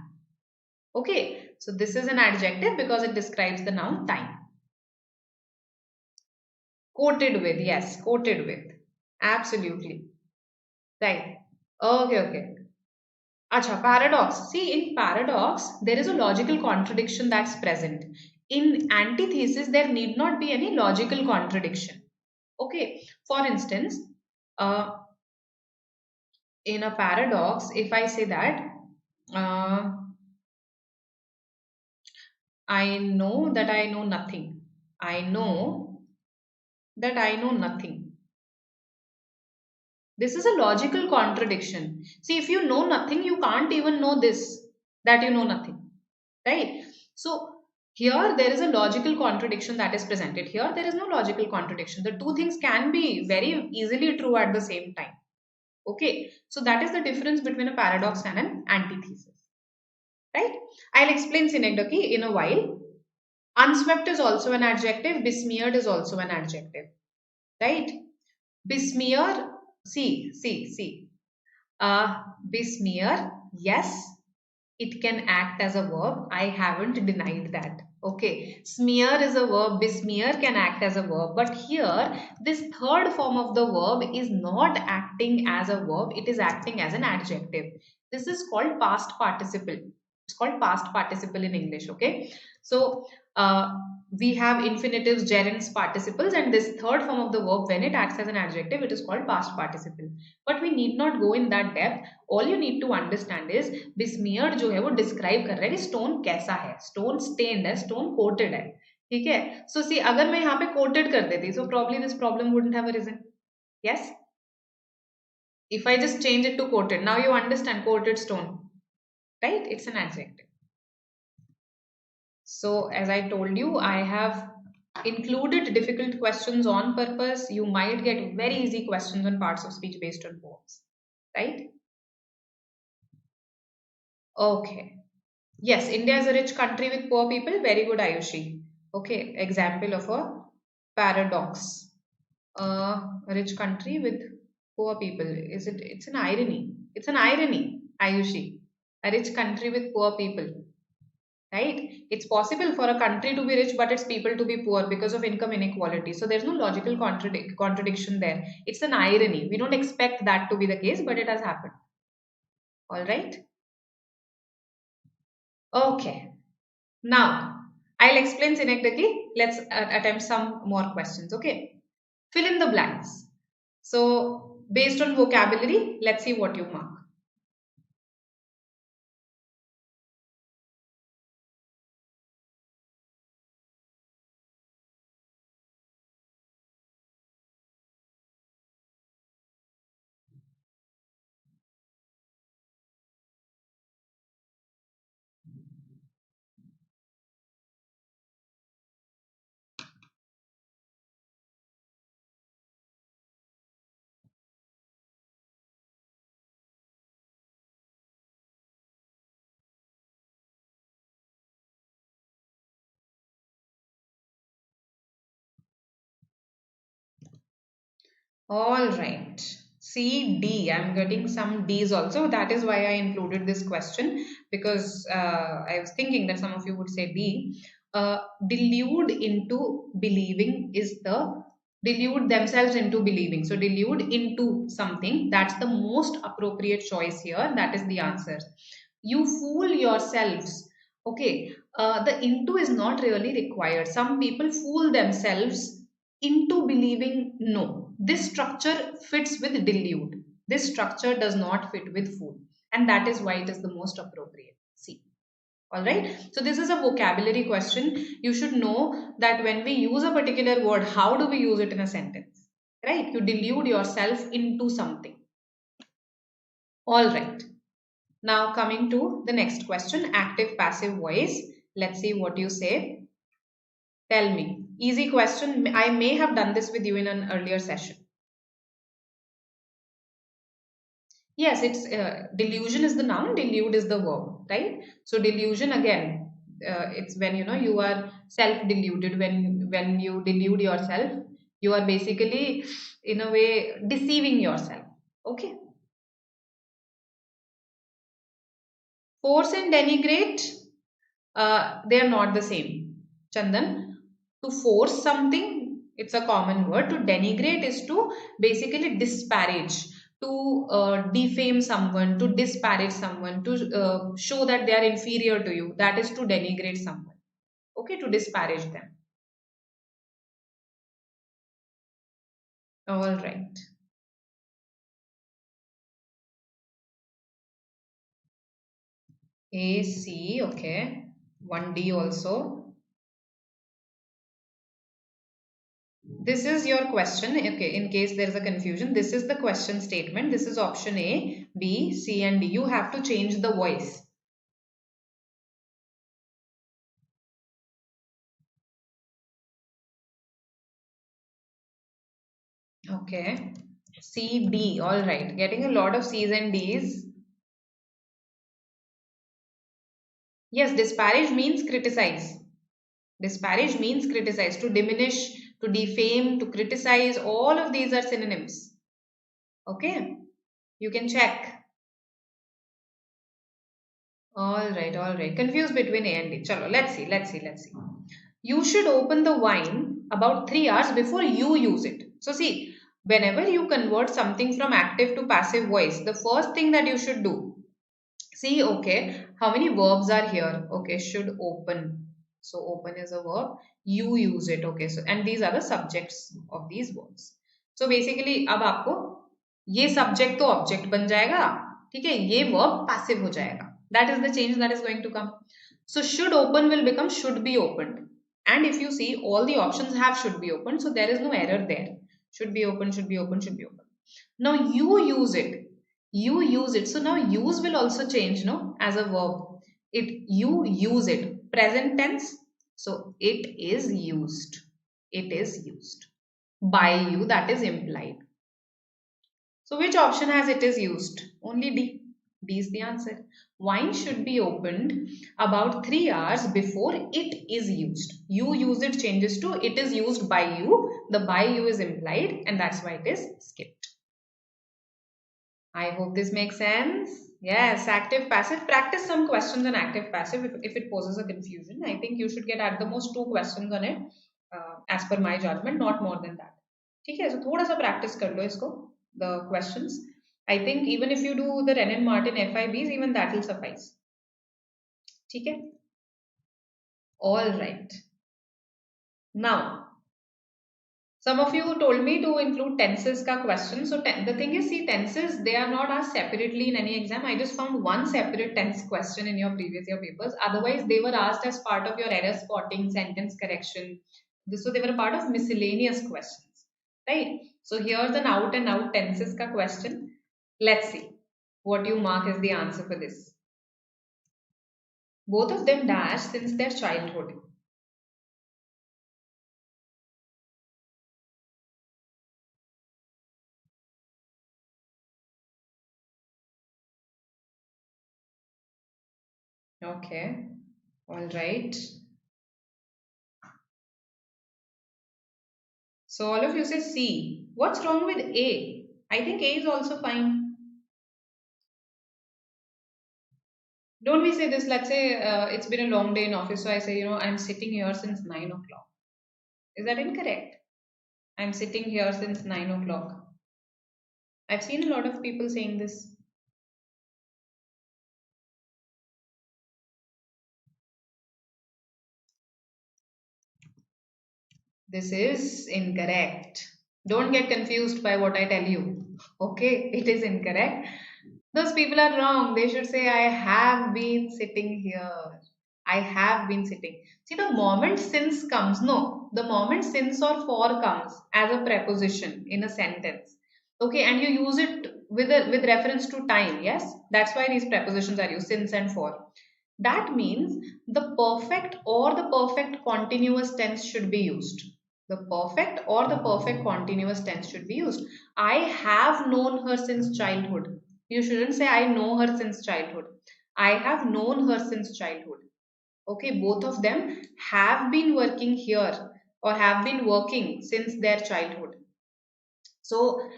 Okay, so this is an adjective because it describes the noun time. Coated with, yes, coated with. Absolutely. Right. Okay, okay. Acha, paradox. See, in paradox, there is a logical contradiction that's present. In antithesis, there need not be any logical contradiction. Okay. For instance, uh, in a paradox, if I say that uh, I know that I know nothing, I know that I know nothing. This is a logical contradiction. See, if you know nothing, you can't even know this, that you know nothing, right? So, here there is a logical contradiction that is presented. Here there is no logical contradiction. The two things can be very easily true at the same time. Okay, so that is the difference between a paradox and an antithesis, right? I'll explain synecdoche in a while. Unswept is also an adjective, besmeared is also an adjective, right? Besmear, see. Besmear, yes, it can act as a verb. I haven't denied that. Okay, smear is a verb, besmear can act as a verb. But here, this third form of the verb is not acting as a verb, it is acting as an adjective. This is called past participle. It's called past participle in English. Okay, so uh, we have infinitives, gerunds, participles, and this third form of the verb, when it acts as an adjective, it is called past participle. But we need not go in that depth. All you need to understand is besmeared जो है वो describe कर रहा है कि stone कैसा है, stone stained है, stone coated है, ठीक है? So see, अगर मैं यहाँ पे coated कर देती, so probably this problem wouldn't have arisen. Yes? If I just change it to coated, now you understand coated stone, right? It's an adjective. So as I told you, I have included difficult questions on purpose. You might get very easy questions on parts of speech based on poems, right? Okay. Yes, India is a rich country with poor people. Very good, Ayushi. Okay, example of a paradox. A rich country with poor people. Is it? It's an irony. It's an irony, Ayushi. A rich country with poor people. Right? It's possible for a country to be rich, but its people to be poor because of income inequality. So there's no logical contradiction there. It's an irony. We don't expect that to be the case, but it has happened. All right. Okay. Now, I'll explain synecdoche. Let's attempt some more questions. Okay. Fill in the blanks. So, based on vocabulary, let's see what you mark. All right. C, D. I'm getting some D's also. That is why I included this question because I was thinking that some of you would say D. Delude into believing is the delude themselves into believing. So delude into something. That's the most appropriate choice here. That is the answer. You fool yourselves. Okay. The into is not really required. Some people fool themselves into believing no. This structure fits with delude. This structure does not fit with fool. And that is why it is the most appropriate. See. Alright. So this is a vocabulary question. You should know that when we use a particular word, how do we use it in a sentence? Right? You delude yourself into something. Alright. Now coming to the next question, active passive voice. Let's see what you say. Tell me. Easy question. I may have done this with you in an earlier session. Yes, it's delusion is the noun, delude is the verb, right? So delusion again, it's when you are self-deluded. When you delude yourself, you are basically in a way deceiving yourself. Okay. Force and denigrate, they are not the same. Chandan, to force something, it's a common word. To denigrate is to basically disparage, to defame someone, to disparage someone, to show that they are inferior to you. That is to denigrate someone. Okay, to disparage them. All right. A, C, okay. 1D also. This is your question. Okay, in case there is a confusion, this is the question statement. This is option A, B, C, and D. You have to change the voice. Okay. C, D. All right. Getting a lot of C's and D's. Yes, disparage means criticize. Disparage means criticize. To diminish, to defame, to criticize. All of these are synonyms. Okay. You can check. All right. All right. Confused between A and D. Chalo, let's see. Let's see. Let's see. You should open the wine about 3 hours before you use it. So see, whenever you convert something from active to passive voice, the first thing that you should do, see, okay, how many verbs are here? Okay, should open. So open is a verb. You use it. Okay, so and these are the subjects of these verbs. So basically, अब आपको ये subject तो object बन जाएगा, ठीक है? ये verb passive हो जाएगा. That is the change that is going to come. So should open will become should be opened. And if you see, all the options have should be opened, so there is no error there. Should be open, should be open, should be open. Now you use it. You use it. So now use will also change, no, as a verb. You use it. Present tense. So it is used. It is used. By you, that is implied. So which option has it is used? Only D. D is the answer. Wine should be opened about 3 hours before it is used. You use it changes to it is used by you. The by you is implied and that's why it is skipped. I hope this makes sense. Yes, active passive. Practice some questions on active passive if it poses a confusion. I think you should get at the most 2 questions on it as per my judgment, not more than that. ठीक है, so थोड़ा सा practice कर लो इसको, the questions. I think even if you do the Ren and Martin FIBs, even that will suffice. ठीक है? All right. Now, some of you told me to include tenses ka question. So the thing is, see, tenses, they are not asked separately in any exam. I just found one separate tense question in your previous year papers. Otherwise, they were asked as part of your error spotting, sentence correction. So they were a part of miscellaneous questions, right? So here's an out and out tenses ka question. Let's see what you mark as the answer for this. Both of them dash since their childhood. Okay, all right. So all of you say C. What's wrong with A? I think A is also fine. Don't we say this? Let's say it's been a long day in office, so I say, I'm sitting here since 9 o'clock. Is that incorrect? I'm sitting here since 9 o'clock. I've seen a lot of people saying this. This is incorrect. Don't get confused by what I tell you. Okay, it is incorrect. Those people are wrong. They should say, I have been sitting here. I have been sitting. See, the moment since comes, no, the moment since or for comes as a preposition in a sentence. Okay, and you use it with reference to time. Yes, that's why these prepositions are used, since and for. That means the perfect or the perfect continuous tense should be used. The perfect or the perfect continuous tense should be used. I have known her since childhood. You shouldn't say I know her since childhood. I have known her since childhood. Okay, both of them have been working here or have been working since their childhood. So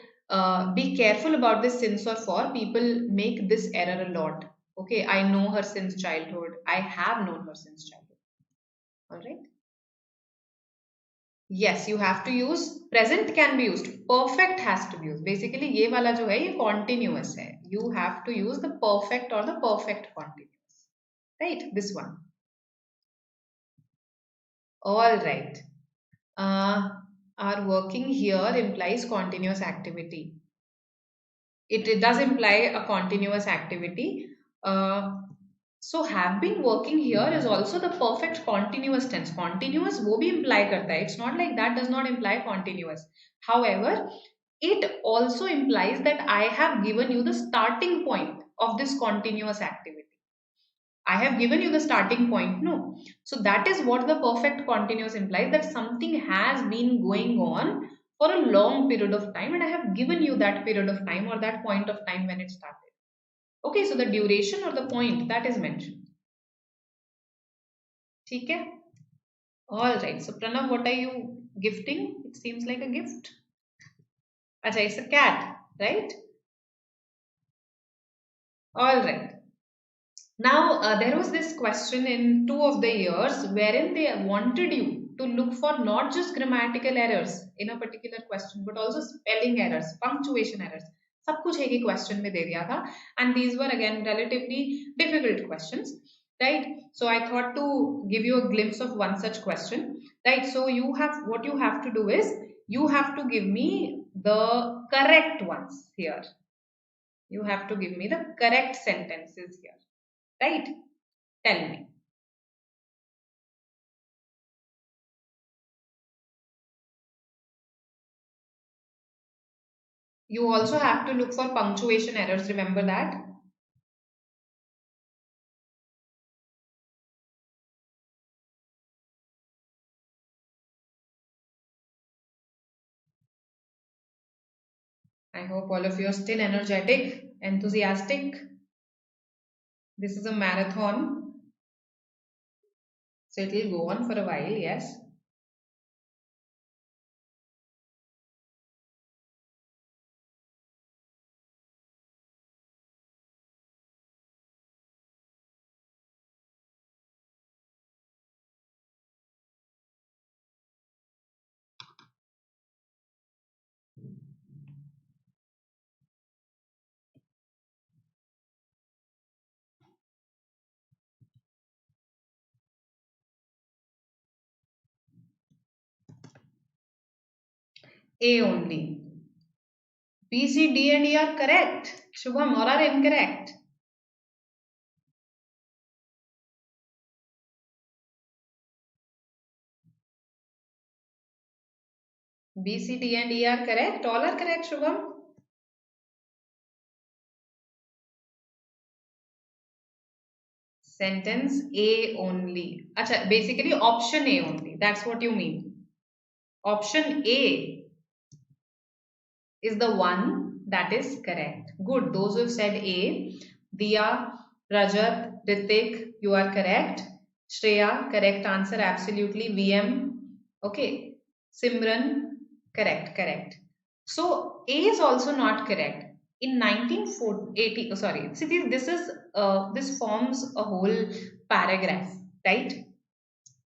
be careful about this since or for. People make this error a lot. Okay, I know her since childhood. I have known her since childhood. All right. Yes, you have to use. Present can be used. Perfect has to be used. Basically, ये वाला जो है ये continuous है. You have to use the perfect or the perfect continuous. Right? This one. All right. Uh, our working here implies continuous activity. It does imply a continuous activity. Uh, so have been working here is also the perfect continuous tense. Continuous वो भी imply करता है. It's not like that does not imply continuous. However, it also implies that I have given you the starting point of this continuous activity. I have given you the starting point, no? So that is what the perfect continuous implies, that something has been going on for a long period of time and I have given you that period of time or that point of time when it started. Okay, so the duration or the point that is mentioned. Okay? Alright, so Pranav, what are you gifting? It seems like a gift. Acha, it's a cat, right? Alright. Now, there was this question in 2 of the years wherein they wanted you to look for not just grammatical errors in a particular question, but also spelling errors, punctuation errors. सब कुछ एक ही question में दे दिया था, and these were again relatively difficult questions, right? So I thought to give you a glimpse of one such question, right? So what you have to do is you have to give me the correct ones here. You have to give me the correct sentences here. Right? Tell me. You also have to look for punctuation errors. Remember that? I hope all of you are still energetic, enthusiastic. This is a marathon, so it will go on for a while, yes. A only. B, C, D, and E are correct. Shubham, or are incorrect? B, C, D, and E are correct. All are correct, Shubham. Sentence A only. Acha, basically option A only. That's what you mean. Option A is the one that is correct. Good. Those who have said A, Diya, Rajat, Ritik, you are correct. Shreya, correct answer, absolutely. VM, okay. Simran, Correct, correct. So A is also not correct. In 1980, oh, sorry, see this forms a whole paragraph, right?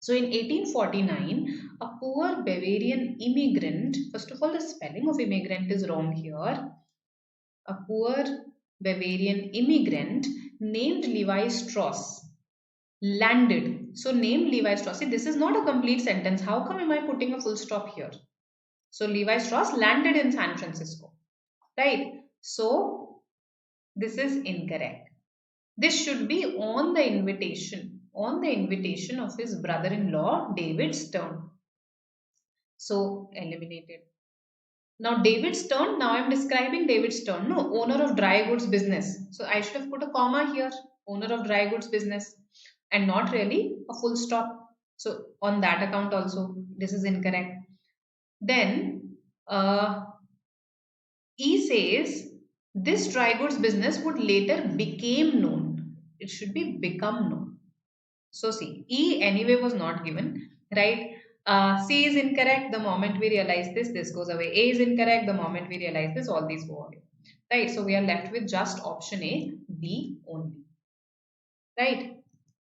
So in 1849, a poor Bavarian immigrant, first of all, the spelling of immigrant is wrong here. A poor Bavarian immigrant named Levi Strauss landed. So named Levi Strauss. See, this is not a complete sentence. How come am I putting a full stop here? So Levi Strauss landed in San Francisco, right? So this is incorrect. This should be on the invitation of his brother-in-law, David Stern. So eliminated. Now David Stern, now I'm describing David Stern, no, owner of dry goods business. So I should have put a comma here, owner of dry goods business, and not really a full stop. So on that account also, this is incorrect. Then E says this dry goods business would later became known. It should be become known. So see, E anyway was not given, right? C is incorrect. The moment we realize this goes away. A is incorrect. The moment we realize this, all these go away. Right? So we are left with just option A, B only. Right?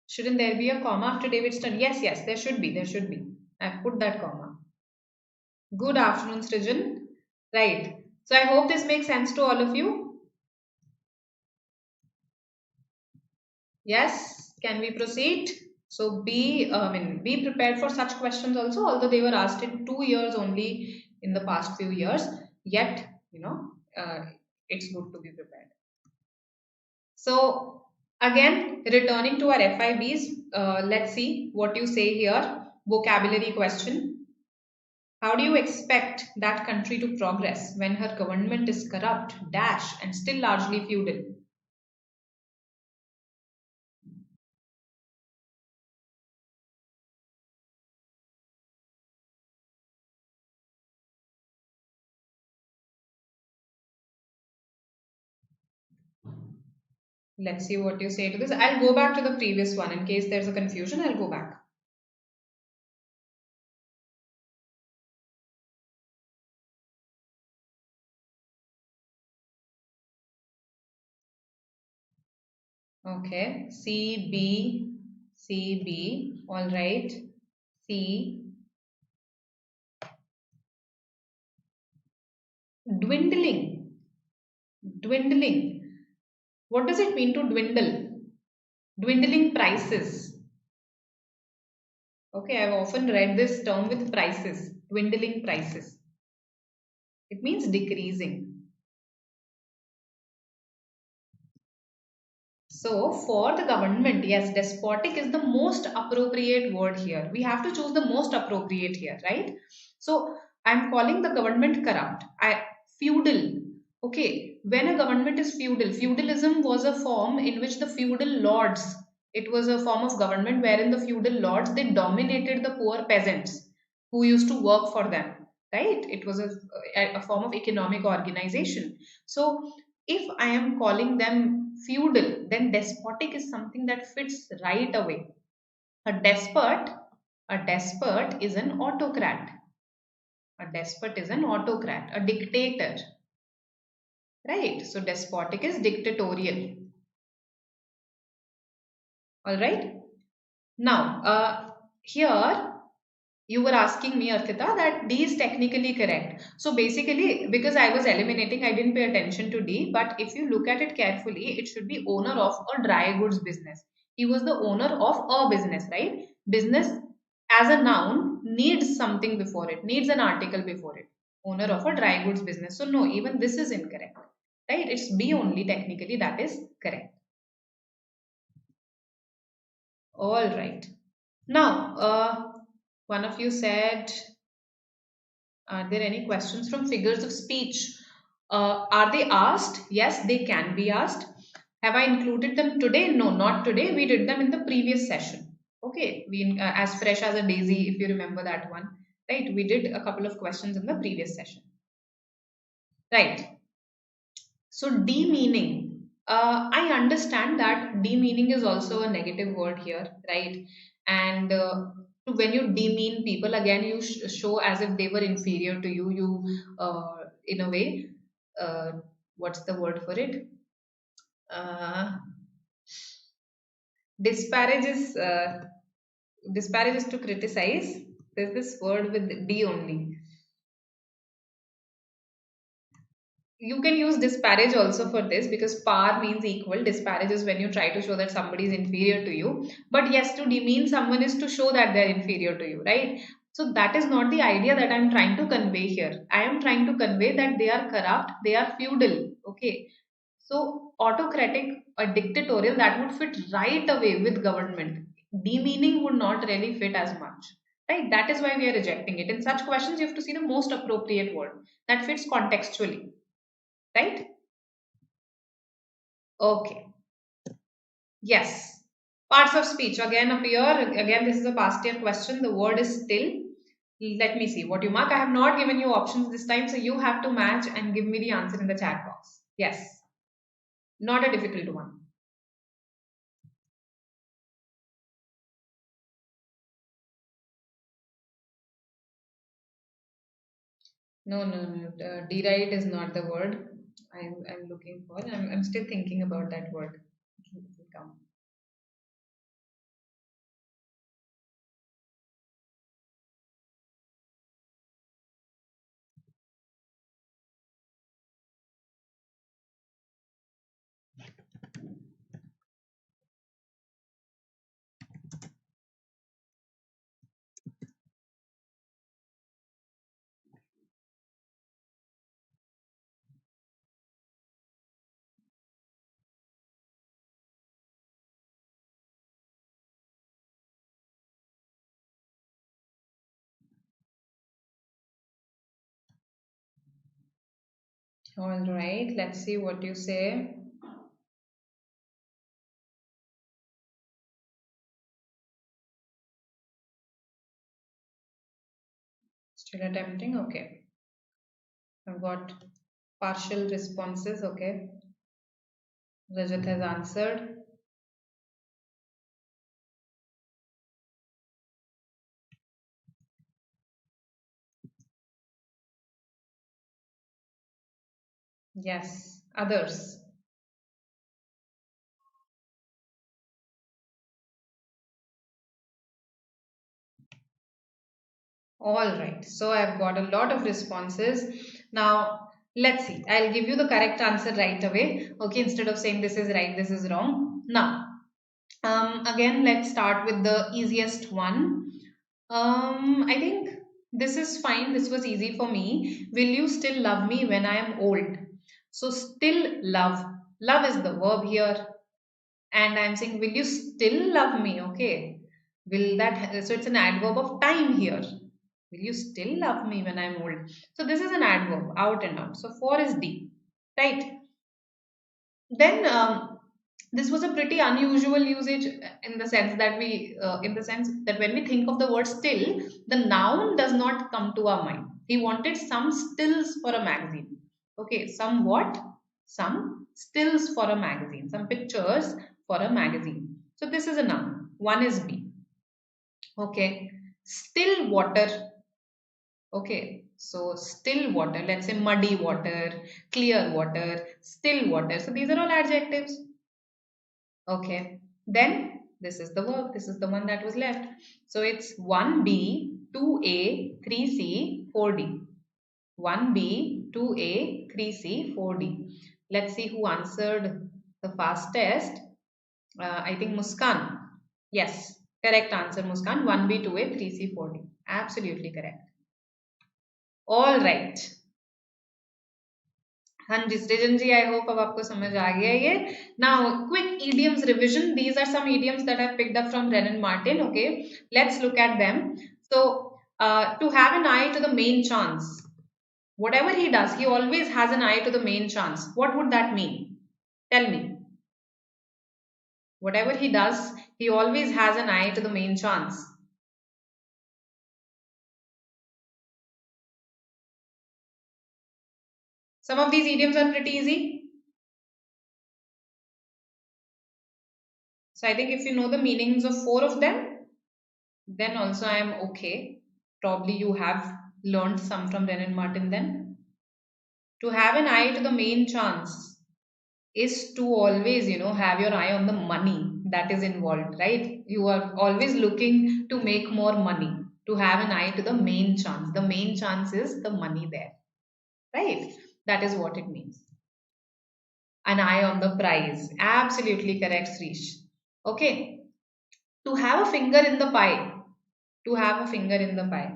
Shouldn't there be a comma after David Stern? Yes, yes, there should be. There should be. I've put that comma. Good afternoon, Srijan. Right. So I hope this makes sense to all of you. Yes, can we proceed? So be prepared for such questions also, although they were asked in 2 years only in the past few years, yet, it's good to be prepared. So again, returning to our FIBs, let's see what you say here. Vocabulary question. How do you expect that country to progress when her government is corrupt, dash, and still largely feudal? Let's see what you say to this. I'll go back to the previous one in case there's a confusion. I'll go back. Okay. C, B. All right. C. Dwindling. Dwindling. What does it mean to dwindle? Dwindling prices. Okay, I've often read this term with prices. Dwindling prices. It means decreasing. So for the government, yes, despotic is the most appropriate word here. We have to choose the most appropriate here, right? So I'm calling the government corrupt. Feudal. Okay, when a government is feudal, feudalism was a form in which the feudal lords, it was a form of government wherein the feudal lords, they dominated the poor peasants who used to work for them, right? It was a form of economic organization. So if I am calling them feudal, then despotic is something that fits right away. A despot, a despot is an autocrat. A despot is an autocrat, a dictator, right? So despotic is dictatorial. All right. Now, here you were asking me, Arpita, that D is technically correct. So basically, because I was eliminating, I didn't pay attention to D. But if you look at it carefully, it should be owner of a dry goods business. He was the owner of a business, right? Business as a noun needs something before it, needs an article before it. Owner of a dry goods business. So no, even this is incorrect, right? It's B only technically that is correct. All right. Now, one of you said, are there any questions from figures of speech? Are they asked? Yes, they can be asked. Have I included them today? No, not today. We did them in the previous session. Okay, we as fresh as a daisy, if you remember that one, right? We did a couple of questions in the previous session, right? So demeaning. I understand that demeaning is also a negative word here, right? And when you demean people, again, you show as if they were inferior to you. In a way, uh, what's the word for it? Uh, disparages. Disparages to criticize. There's this word with D only. You can use disparage also for this, because par means equal. Disparage is when you try to show that somebody is inferior to you. But yes, to demean someone is to show that they're inferior to you, right? So that is not the idea that I'm trying to convey here. I am trying to convey that they are corrupt, they are feudal. Okay. So autocratic or dictatorial, that would fit right away with government. Demeaning would not really fit as much. Right? That is why we are rejecting it. In such questions, you have to see the most appropriate word that fits contextually. Right? Okay. Yes. Parts of speech again appear. Again, this is a past year question. The word is still. Let me see what you mark. I have not given you options this time, so you have to match and give me the answer in the chat box. Yes. Not a difficult one. No, no, no. Deride is not the word I'm looking for. I'm still thinking about that word. It will come. All right. Let's see what you say. Still attempting. Okay. I've got partial responses. Okay. Rajat has answered. Yes. Others. All right. So I've got a lot of responses. Now, let's see. I'll give you the correct answer right away. Okay. Instead of saying this is right, this is wrong. Now, again, let's start with the easiest one. I think this is fine. This was easy for me. Will you still love me when I am old? So, still love. Love is the verb here. And I'm saying, will you still love me? Okay. Will that, so it's an adverb of time here. Will you still love me when I'm old? So this is an adverb, out and out. So 4 is D, right? Then this was a pretty unusual usage in the sense that when we think of the word still, the noun does not come to our mind. He wanted some stills for a magazine. Okay, some what? Some stills for a magazine, some pictures for a magazine. So this is a noun. One is B. Okay, still water. Okay, so still water, let's say muddy water, clear water, still water. So these are all adjectives. Okay, then this is the verb. This is the one that was left. So it's 1B, 2A, 3C, 4D. 1B, 2A, 3C, 4D. Let's see who answered the fastest. I think Muskan. Yes, correct answer, Muskan. 1B, 2A, 3C, 4D. Absolutely correct. All right. हाँ जी सृजन जी I hope अब आपको समझ आ गया ये now quick idioms revision. These are some idioms that I picked up from Renan Martin. Okay, let's look at them. So to have an eye to the main chance, whatever he does, he always has an eye to the main chance. What would that mean? Tell me. Whatever he does, he always has an eye to the main chance. Some of these idioms are pretty easy. So I think if you know the meanings of 4 of them, Then also I am okay. Probably you have learned some from Ren and Martin then. To have an eye to the main chance is to always, have your eye on the money that is involved, right? You are always looking to make more money. To have an eye to the main chance. The main chance is the money there, right? That is what it means. An eye on the prize. Absolutely correct, Srish. Okay. To have a finger in the pie. To have a finger in the pie.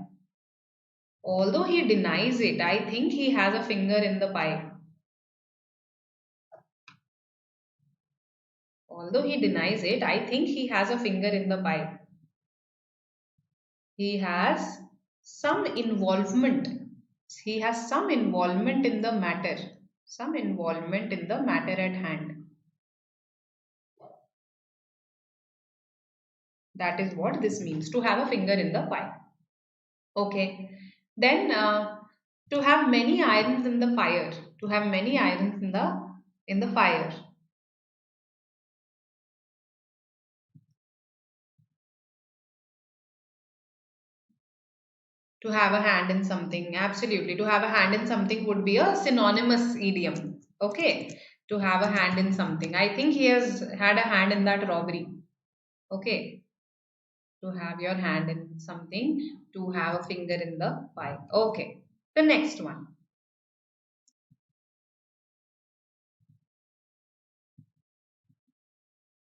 Although he denies it, I think he has a finger in the pie. Although he denies it, I think he has a finger in the pie. He has some involvement. He has some involvement in the matter. Some involvement in the matter at hand. That is what this means, to have a finger in the pie. Okay. Then to have many irons in the fire. To have many irons in the fire. To have a hand in something. Absolutely. To have a hand in something would be a synonymous idiom. Okay. To have a hand in something. I think he has had a hand in that robbery. Okay. To have your hand in something. To have a finger in the pie. Okay. The next one.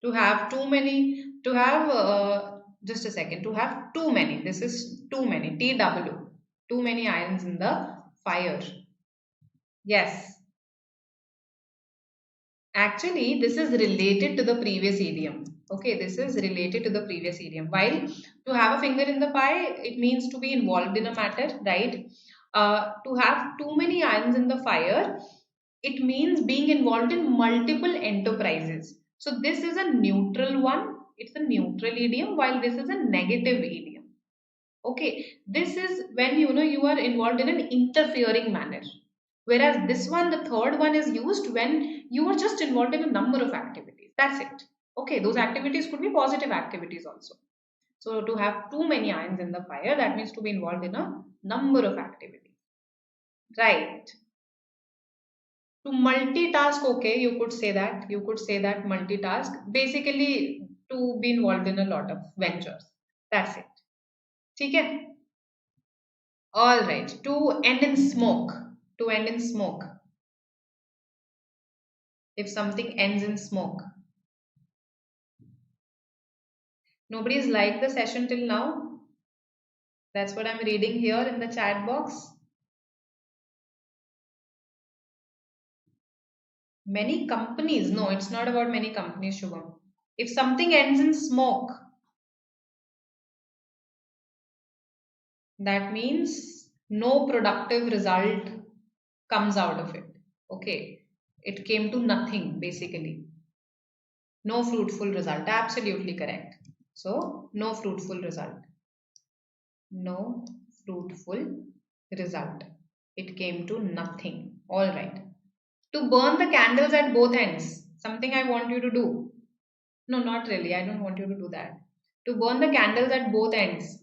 To have too many. To have, just a second. To have too many. This is too many. TW. Too many irons in the fire. Yes. Actually, this is related to the previous idiom. Okay, this is related to the previous idiom. While to have a finger in the pie, it means to be involved in a matter, right? To have too many irons in the fire, it means being involved in multiple enterprises. So this is a neutral one. It's a neutral idiom, while this is a negative idiom. Okay, this is when you are involved in an interfering manner. Whereas this one, the third one, is used when you are just involved in a number of activities. That's it. Okay, those activities could be positive activities also. So to have too many irons in the fire, that means to be involved in a number of activities. Right. To multitask, okay, you could say that. You could say that multitask. Basically, to be involved in a lot of ventures. That's it. Okay. All right. To end in smoke. To end in smoke. If something ends in smoke. Nobody's liked the session till now. That's what I'm reading here in the chat box. Many companies. No, it's not about many companies, Shubham. If something ends in smoke, that means no productive result comes out of it. Okay. It came to nothing, basically. No fruitful result. Absolutely correct. So, no fruitful result. No fruitful result. It came to nothing. All right. To burn the candles at both ends. Something I want you to do. No, not really. I don't want you to do that. To burn the candles at both ends.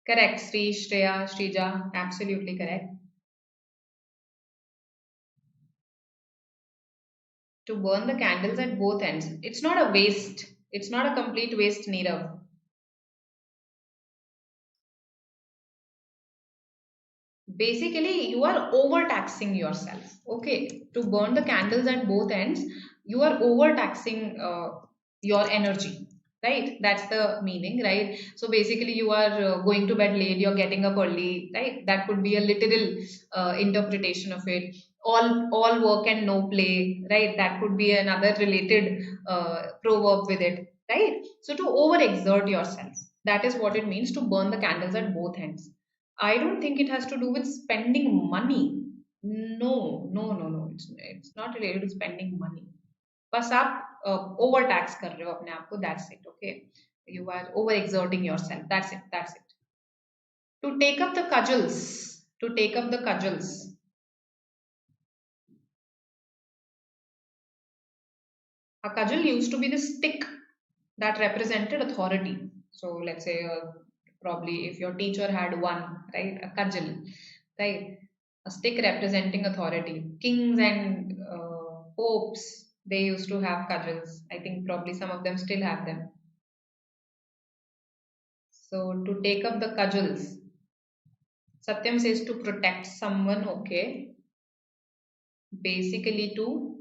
Correct. Sri, Shreya, Shrija. Absolutely correct. To burn the candles at both ends. It's not a waste. It's not a complete waste, Nirav. Basically, you are overtaxing yourself. Okay. To burn the candles at both ends, you are overtaxing your energy. Right? That's the meaning, right? So basically, you are going to bed late, you're getting up early, right? That could be a literal interpretation of it. All work and no play, right? That could be another related proverb with it, right? So to overexert yourself, that is what it means to burn the candles at both ends. I don't think it has to do with spending money. No, no, no, no. It's not related to spending money. बस आप over tax कर रहे हो अपने आप को, that's it. Okay, you are over exerting yourself, that's it, that's it. To take up the cudgels. To take up the cudgels. A cudgel used to be the stick that represented authority. So let's say probably if your teacher had one, right, a cudgel, right, a stick representing authority. Kings and popes, they used to have cudgels. I think probably some of them still have them. So to take up the cudgels, Satyam says to protect someone, okay. Basically to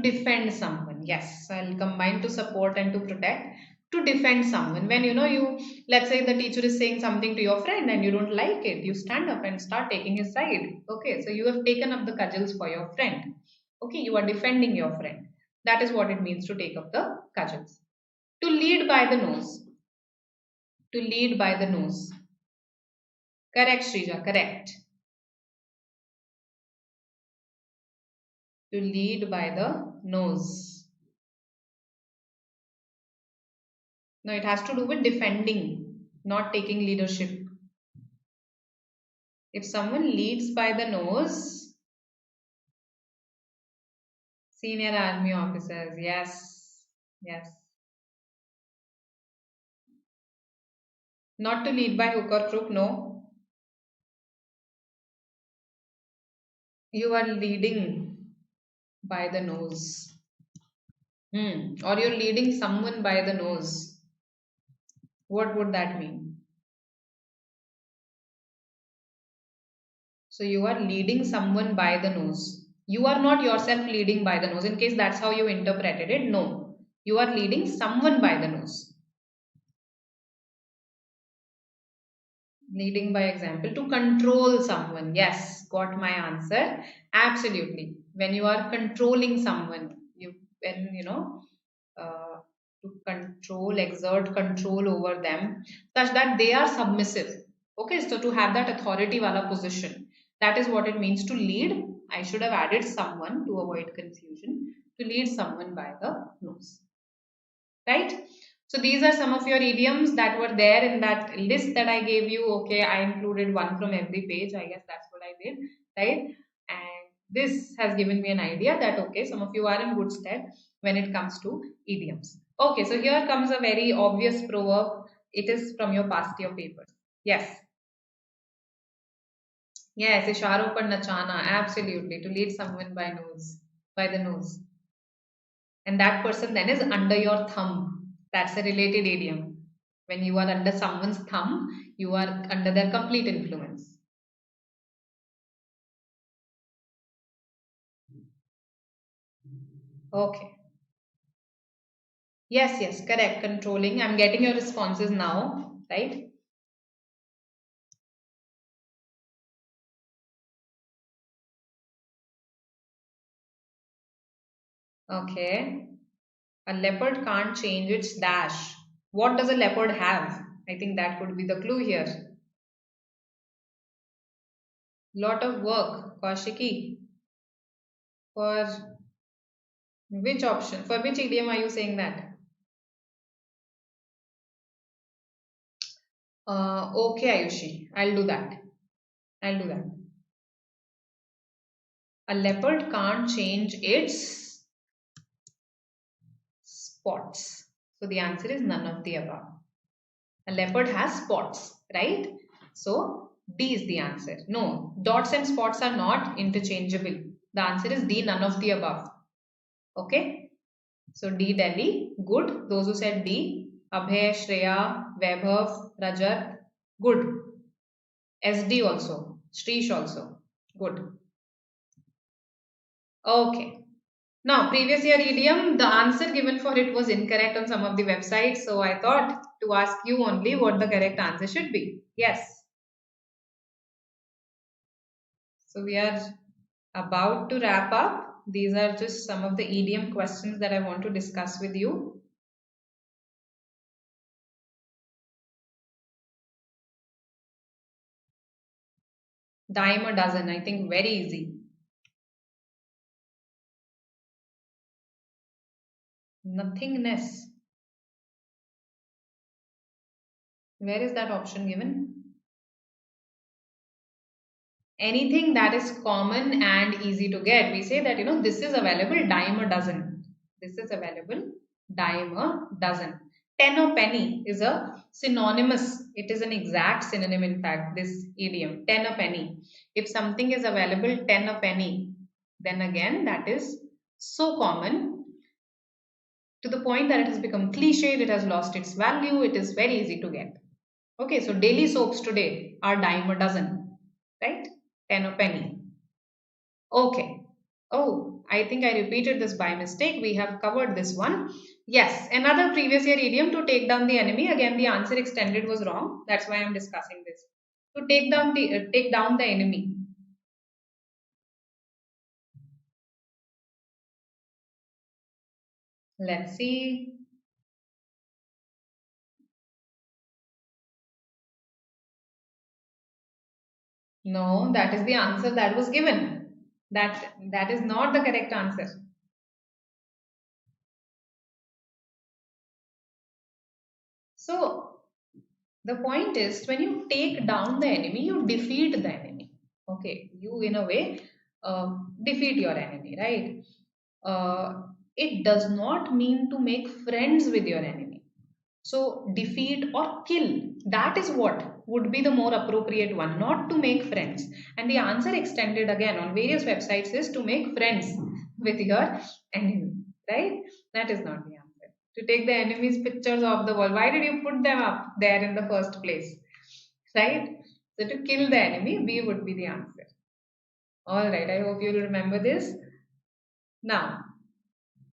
defend someone. Yes, so I'll combine to support and to protect. To defend someone. When you, let's say the teacher is saying something to your friend and you don't like it, you stand up and start taking his side. Okay, so you have taken up the cudgels for your friend. Okay, you are defending your friend. That is what it means to take up the cudgels. To lead by the nose. To lead by the nose. Correct, Shrija, correct. To lead by the nose. No, it has to do with defending, not taking leadership. If someone leads by the nose, senior army officers, yes, yes. Not to lead by hook or crook, no. You are leading by the nose. Or you're leading someone by the nose. What would that mean? So you are leading someone by the nose. You are not yourself leading by the nose. In case that's how you interpreted it, no. You are leading someone by the nose. Leading by example. To control someone. Yes, got my answer. Absolutely. When you are controlling someone, uh, to control, exert control over them such that they are submissive. Okay, so to have that authority wala position, that is what it means to lead. I should have added someone to avoid confusion. To lead someone by the nose. Right? So these are some of your idioms that were there in that list that I gave you. Okay, I included one from every page. I guess that's what I did, right? And this has given me an idea that okay, some of you are in good stead when it comes to idioms. Okay, so here comes a very obvious proverb. It is from your past year papers. Yes. Yes, isharo par nachana. Absolutely. To lead someone by the nose. And that person then is under your thumb. That's a related idiom. When you are under someone's thumb, you are under their complete influence. Okay. Yes, yes, correct. Controlling. I'm getting your responses now, right? Okay. A leopard can't change its dash. What does a leopard have? I think that could be the clue here. Lot of work, Kaushiki. For which option? For which idiom are you saying that? Okay, Ayushi. I'll do that. I'll do that. A leopard can't change its spots. So the answer is none of the above. A leopard has spots, right? So D is the answer. No, dots and spots are not interchangeable. The answer is D, none of the above. Okay? So D, Delhi. Good. Those who said D, Abhay, Shreya, Vaibhav, Rajat. Good. SD also. Shrish also. Good. Okay. Now, previous year idiom, the answer given for it was incorrect on some of the websites. So I thought to ask you only what the correct answer should be. Yes. So we are about to wrap up. These are just some of the idiom questions that I want to discuss with you. Dime a dozen, I think very easy. Nothingness. Where is that option given? Anything that is common and easy to get. We say that, this is available dime a dozen. This is available. Dime a dozen. Ten a penny is a synonymous. It is an exact synonym, in fact, this idiom. Ten a penny. If something is available, ten a penny, then again that is so common to the point that it has become cliched, it has lost its value, it is very easy to get. Okay, so daily soaps today are dime a dozen, right? Ten a penny. Okay. Oh, I think I repeated this by mistake. We have covered this one. Yes, another previous year idiom to take down the enemy. Again, the answer extended was wrong. That's why I'm discussing this. To take down the enemy. Let's see. No, that is the answer that was given. That is not the correct answer. So the point is, when you take down the enemy, you defeat the enemy. Okay, you in a way defeat your enemy, right? It does not mean to make friends with your enemy. So defeat or kill, that is what would be the more appropriate one, not to make friends. And the answer extended again on various websites is to make friends with your enemy, right? That is not the answer. To take the enemy's pictures off the wall. Why did you put them up there in the first place? Right? So to kill the enemy, B would be the answer. Alright, I hope you will remember this. Now,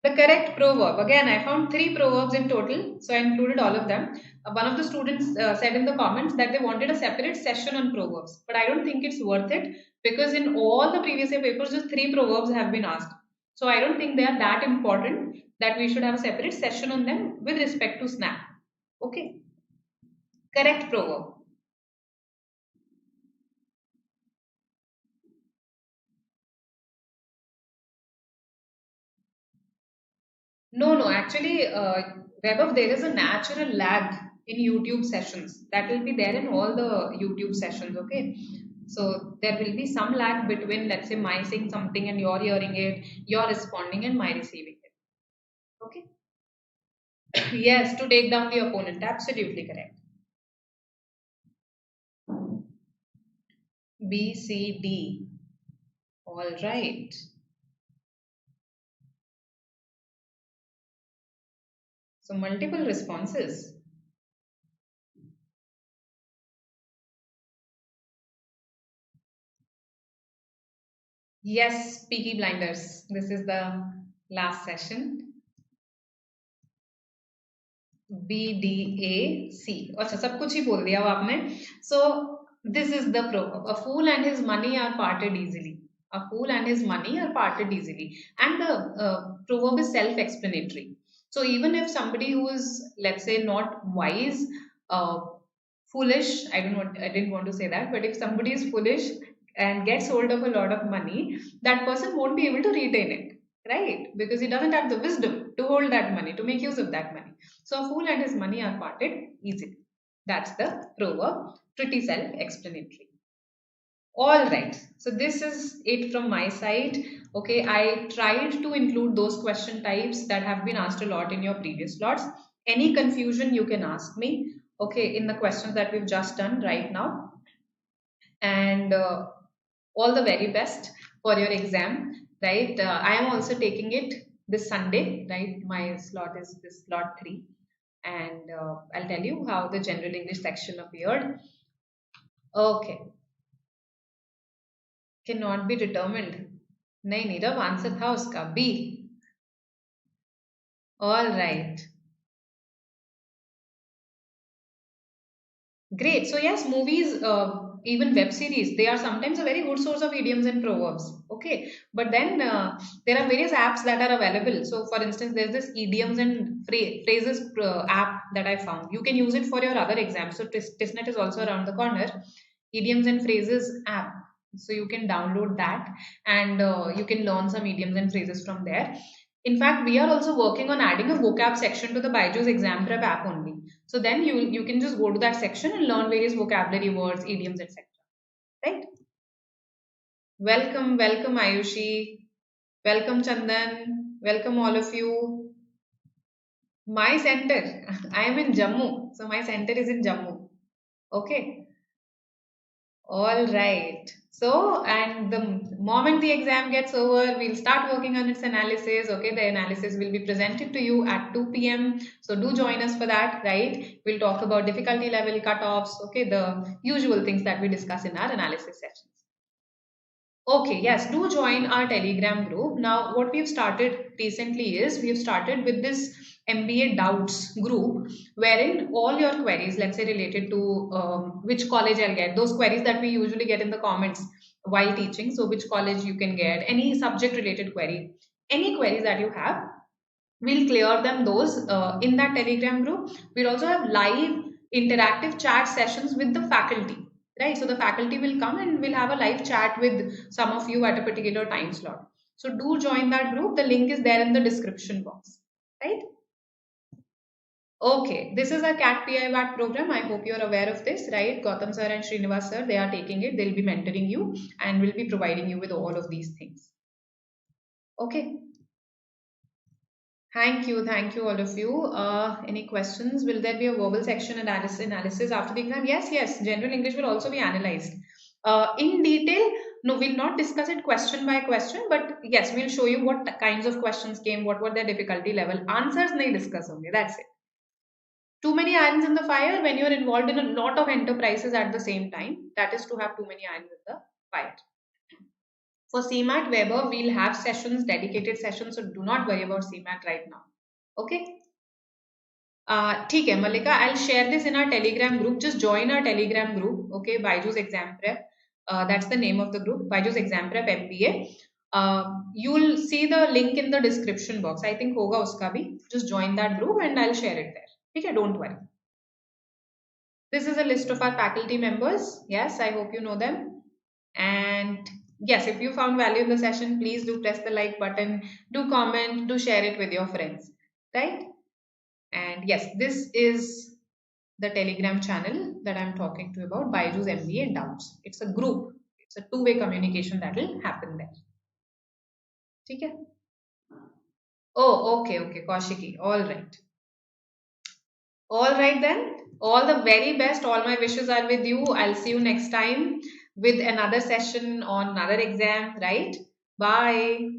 the correct proverb. Again, I found three proverbs in total, so I included all of them. One of the students said in the comments that they wanted a separate session on proverbs, but I don't think it's worth it because in all the previous year papers, just three proverbs have been asked. So I don't think they are that important that we should have a separate session on them with respect to snap. Okay, correct proverb. No, no, actually, Vaibhav, there is a natural lag in YouTube sessions. That will be there in all the YouTube sessions, okay? So there will be some lag between, let's say, my saying something and you're hearing it, you're responding and my receiving it. Okay? Yes, to take down the opponent. Absolutely correct. B, C, D. All right. So multiple responses. Yes, Peaky Blinders. This is the last session. B D A C अच्छा सब कुछ ही बोल दिया वो आपने so this is the proverb. A fool and his money are parted easily. A fool and his money are parted easily. And the proverb is self-explanatory. So even if somebody who is, let's say, not wise, uh, foolish, I didn't want to say that, but if somebody is foolish and gets hold of a lot of money, that person won't be able to retain it, right? Because he doesn't have the wisdom to hold that money, to make use of that money. So a fool and his money are parted easily. That's the proverb. Pretty self-explanatory. All right. So this is it from my side. Okay, I tried to include those question types that have been asked a lot in your previous slots. Any confusion you can ask me. Okay, in the questions that we've just done right now. And all the very best for your exam. Right. I am also taking it this Sunday. Right. My slot is this slot 3. And I'll tell you how the general English section appeared. Okay, cannot be determined. नहीं Nirav answer था उसका B. All right. Great. So yes, movies, even web series, they are sometimes a very good source of idioms and proverbs. Okay, but then there are various apps that are available. So for instance, there's this idioms and phrases app that I found. You can use it for your other exams. So Tisnet is also around the corner. Idioms and phrases app. So you can download that and you can learn some idioms and phrases from there. In fact, we are also working on adding a vocab section to the BYJU'S exam prep app only. So then you can just go to that section and learn various vocabulary words, idioms, etc. Right? Welcome, welcome Ayushi. Welcome Chandan. Welcome all of you. My center, I am in Jammu. So my center is in Jammu. Okay. All right. So, and the moment the exam gets over, we'll start working on its analysis. Okay. The analysis will be presented to you at 2 p.m. So do join us for that, right? We'll talk about difficulty level, cutoffs. Okay. The usual things that we discuss in our analysis sessions. Okay, yes, do join our Telegram group. Now, what we've started recently is we've started with this MBA doubts group, wherein all your queries, let's say related to which college I'll get, those queries that we usually get in the comments while teaching. So, which college you can get, any subject related query, any queries that you have, we'll clear them those in that Telegram group. We'll also have live interactive chat sessions with the faculty, right? So the faculty will come and we'll have a live chat with some of you at a particular time slot. So do join that group. The link is there in the description box, right? Okay, this is a CAT PI VAT program. I hope you're aware of this, right? Gautam sir and Srinivas sir, they are taking it. They'll be mentoring you and will be providing you with all of these things. Okay. Thank you all of you. Any questions? Will there be a verbal section analysis after the exam? Yes, yes. General English will also be analyzed. In detail, no, we'll not discuss it question by question, but yes, we'll show you what kinds of questions came, what were their difficulty level. Answers nahi discuss honge, that's it. Too many irons in the fire when you're involved in a lot of enterprises at the same time. That is to have too many irons in the fire. For CMAT Weber, we'll have sessions, dedicated sessions, so do not worry about CMAT right now. Okay. ठीक है Malika, I'll share this in our Telegram group. Just join our Telegram group. Okay, BYJU'S Exam Prep. That's the name of the group, BYJU'S Exam Prep MBA. You'll see the link in the description box. I think होगा उसका भी. Just join that group and I'll share it there. ठीक है, don't worry. This is a list of our faculty members. Yes, I hope you know them. And yes, if you found value in the session, please do press the like button, do comment, do share it with your friends, right? And yes, this is the Telegram channel that I'm talking to you about, BYJU'S MBA Doubts. It's a group. It's a two-way communication that will happen there. Okay? Oh, okay, okay, Kaushiki. All right. All right then. All the very best. All my wishes are with you. I'll see you next time with another session on another exam, right? Bye.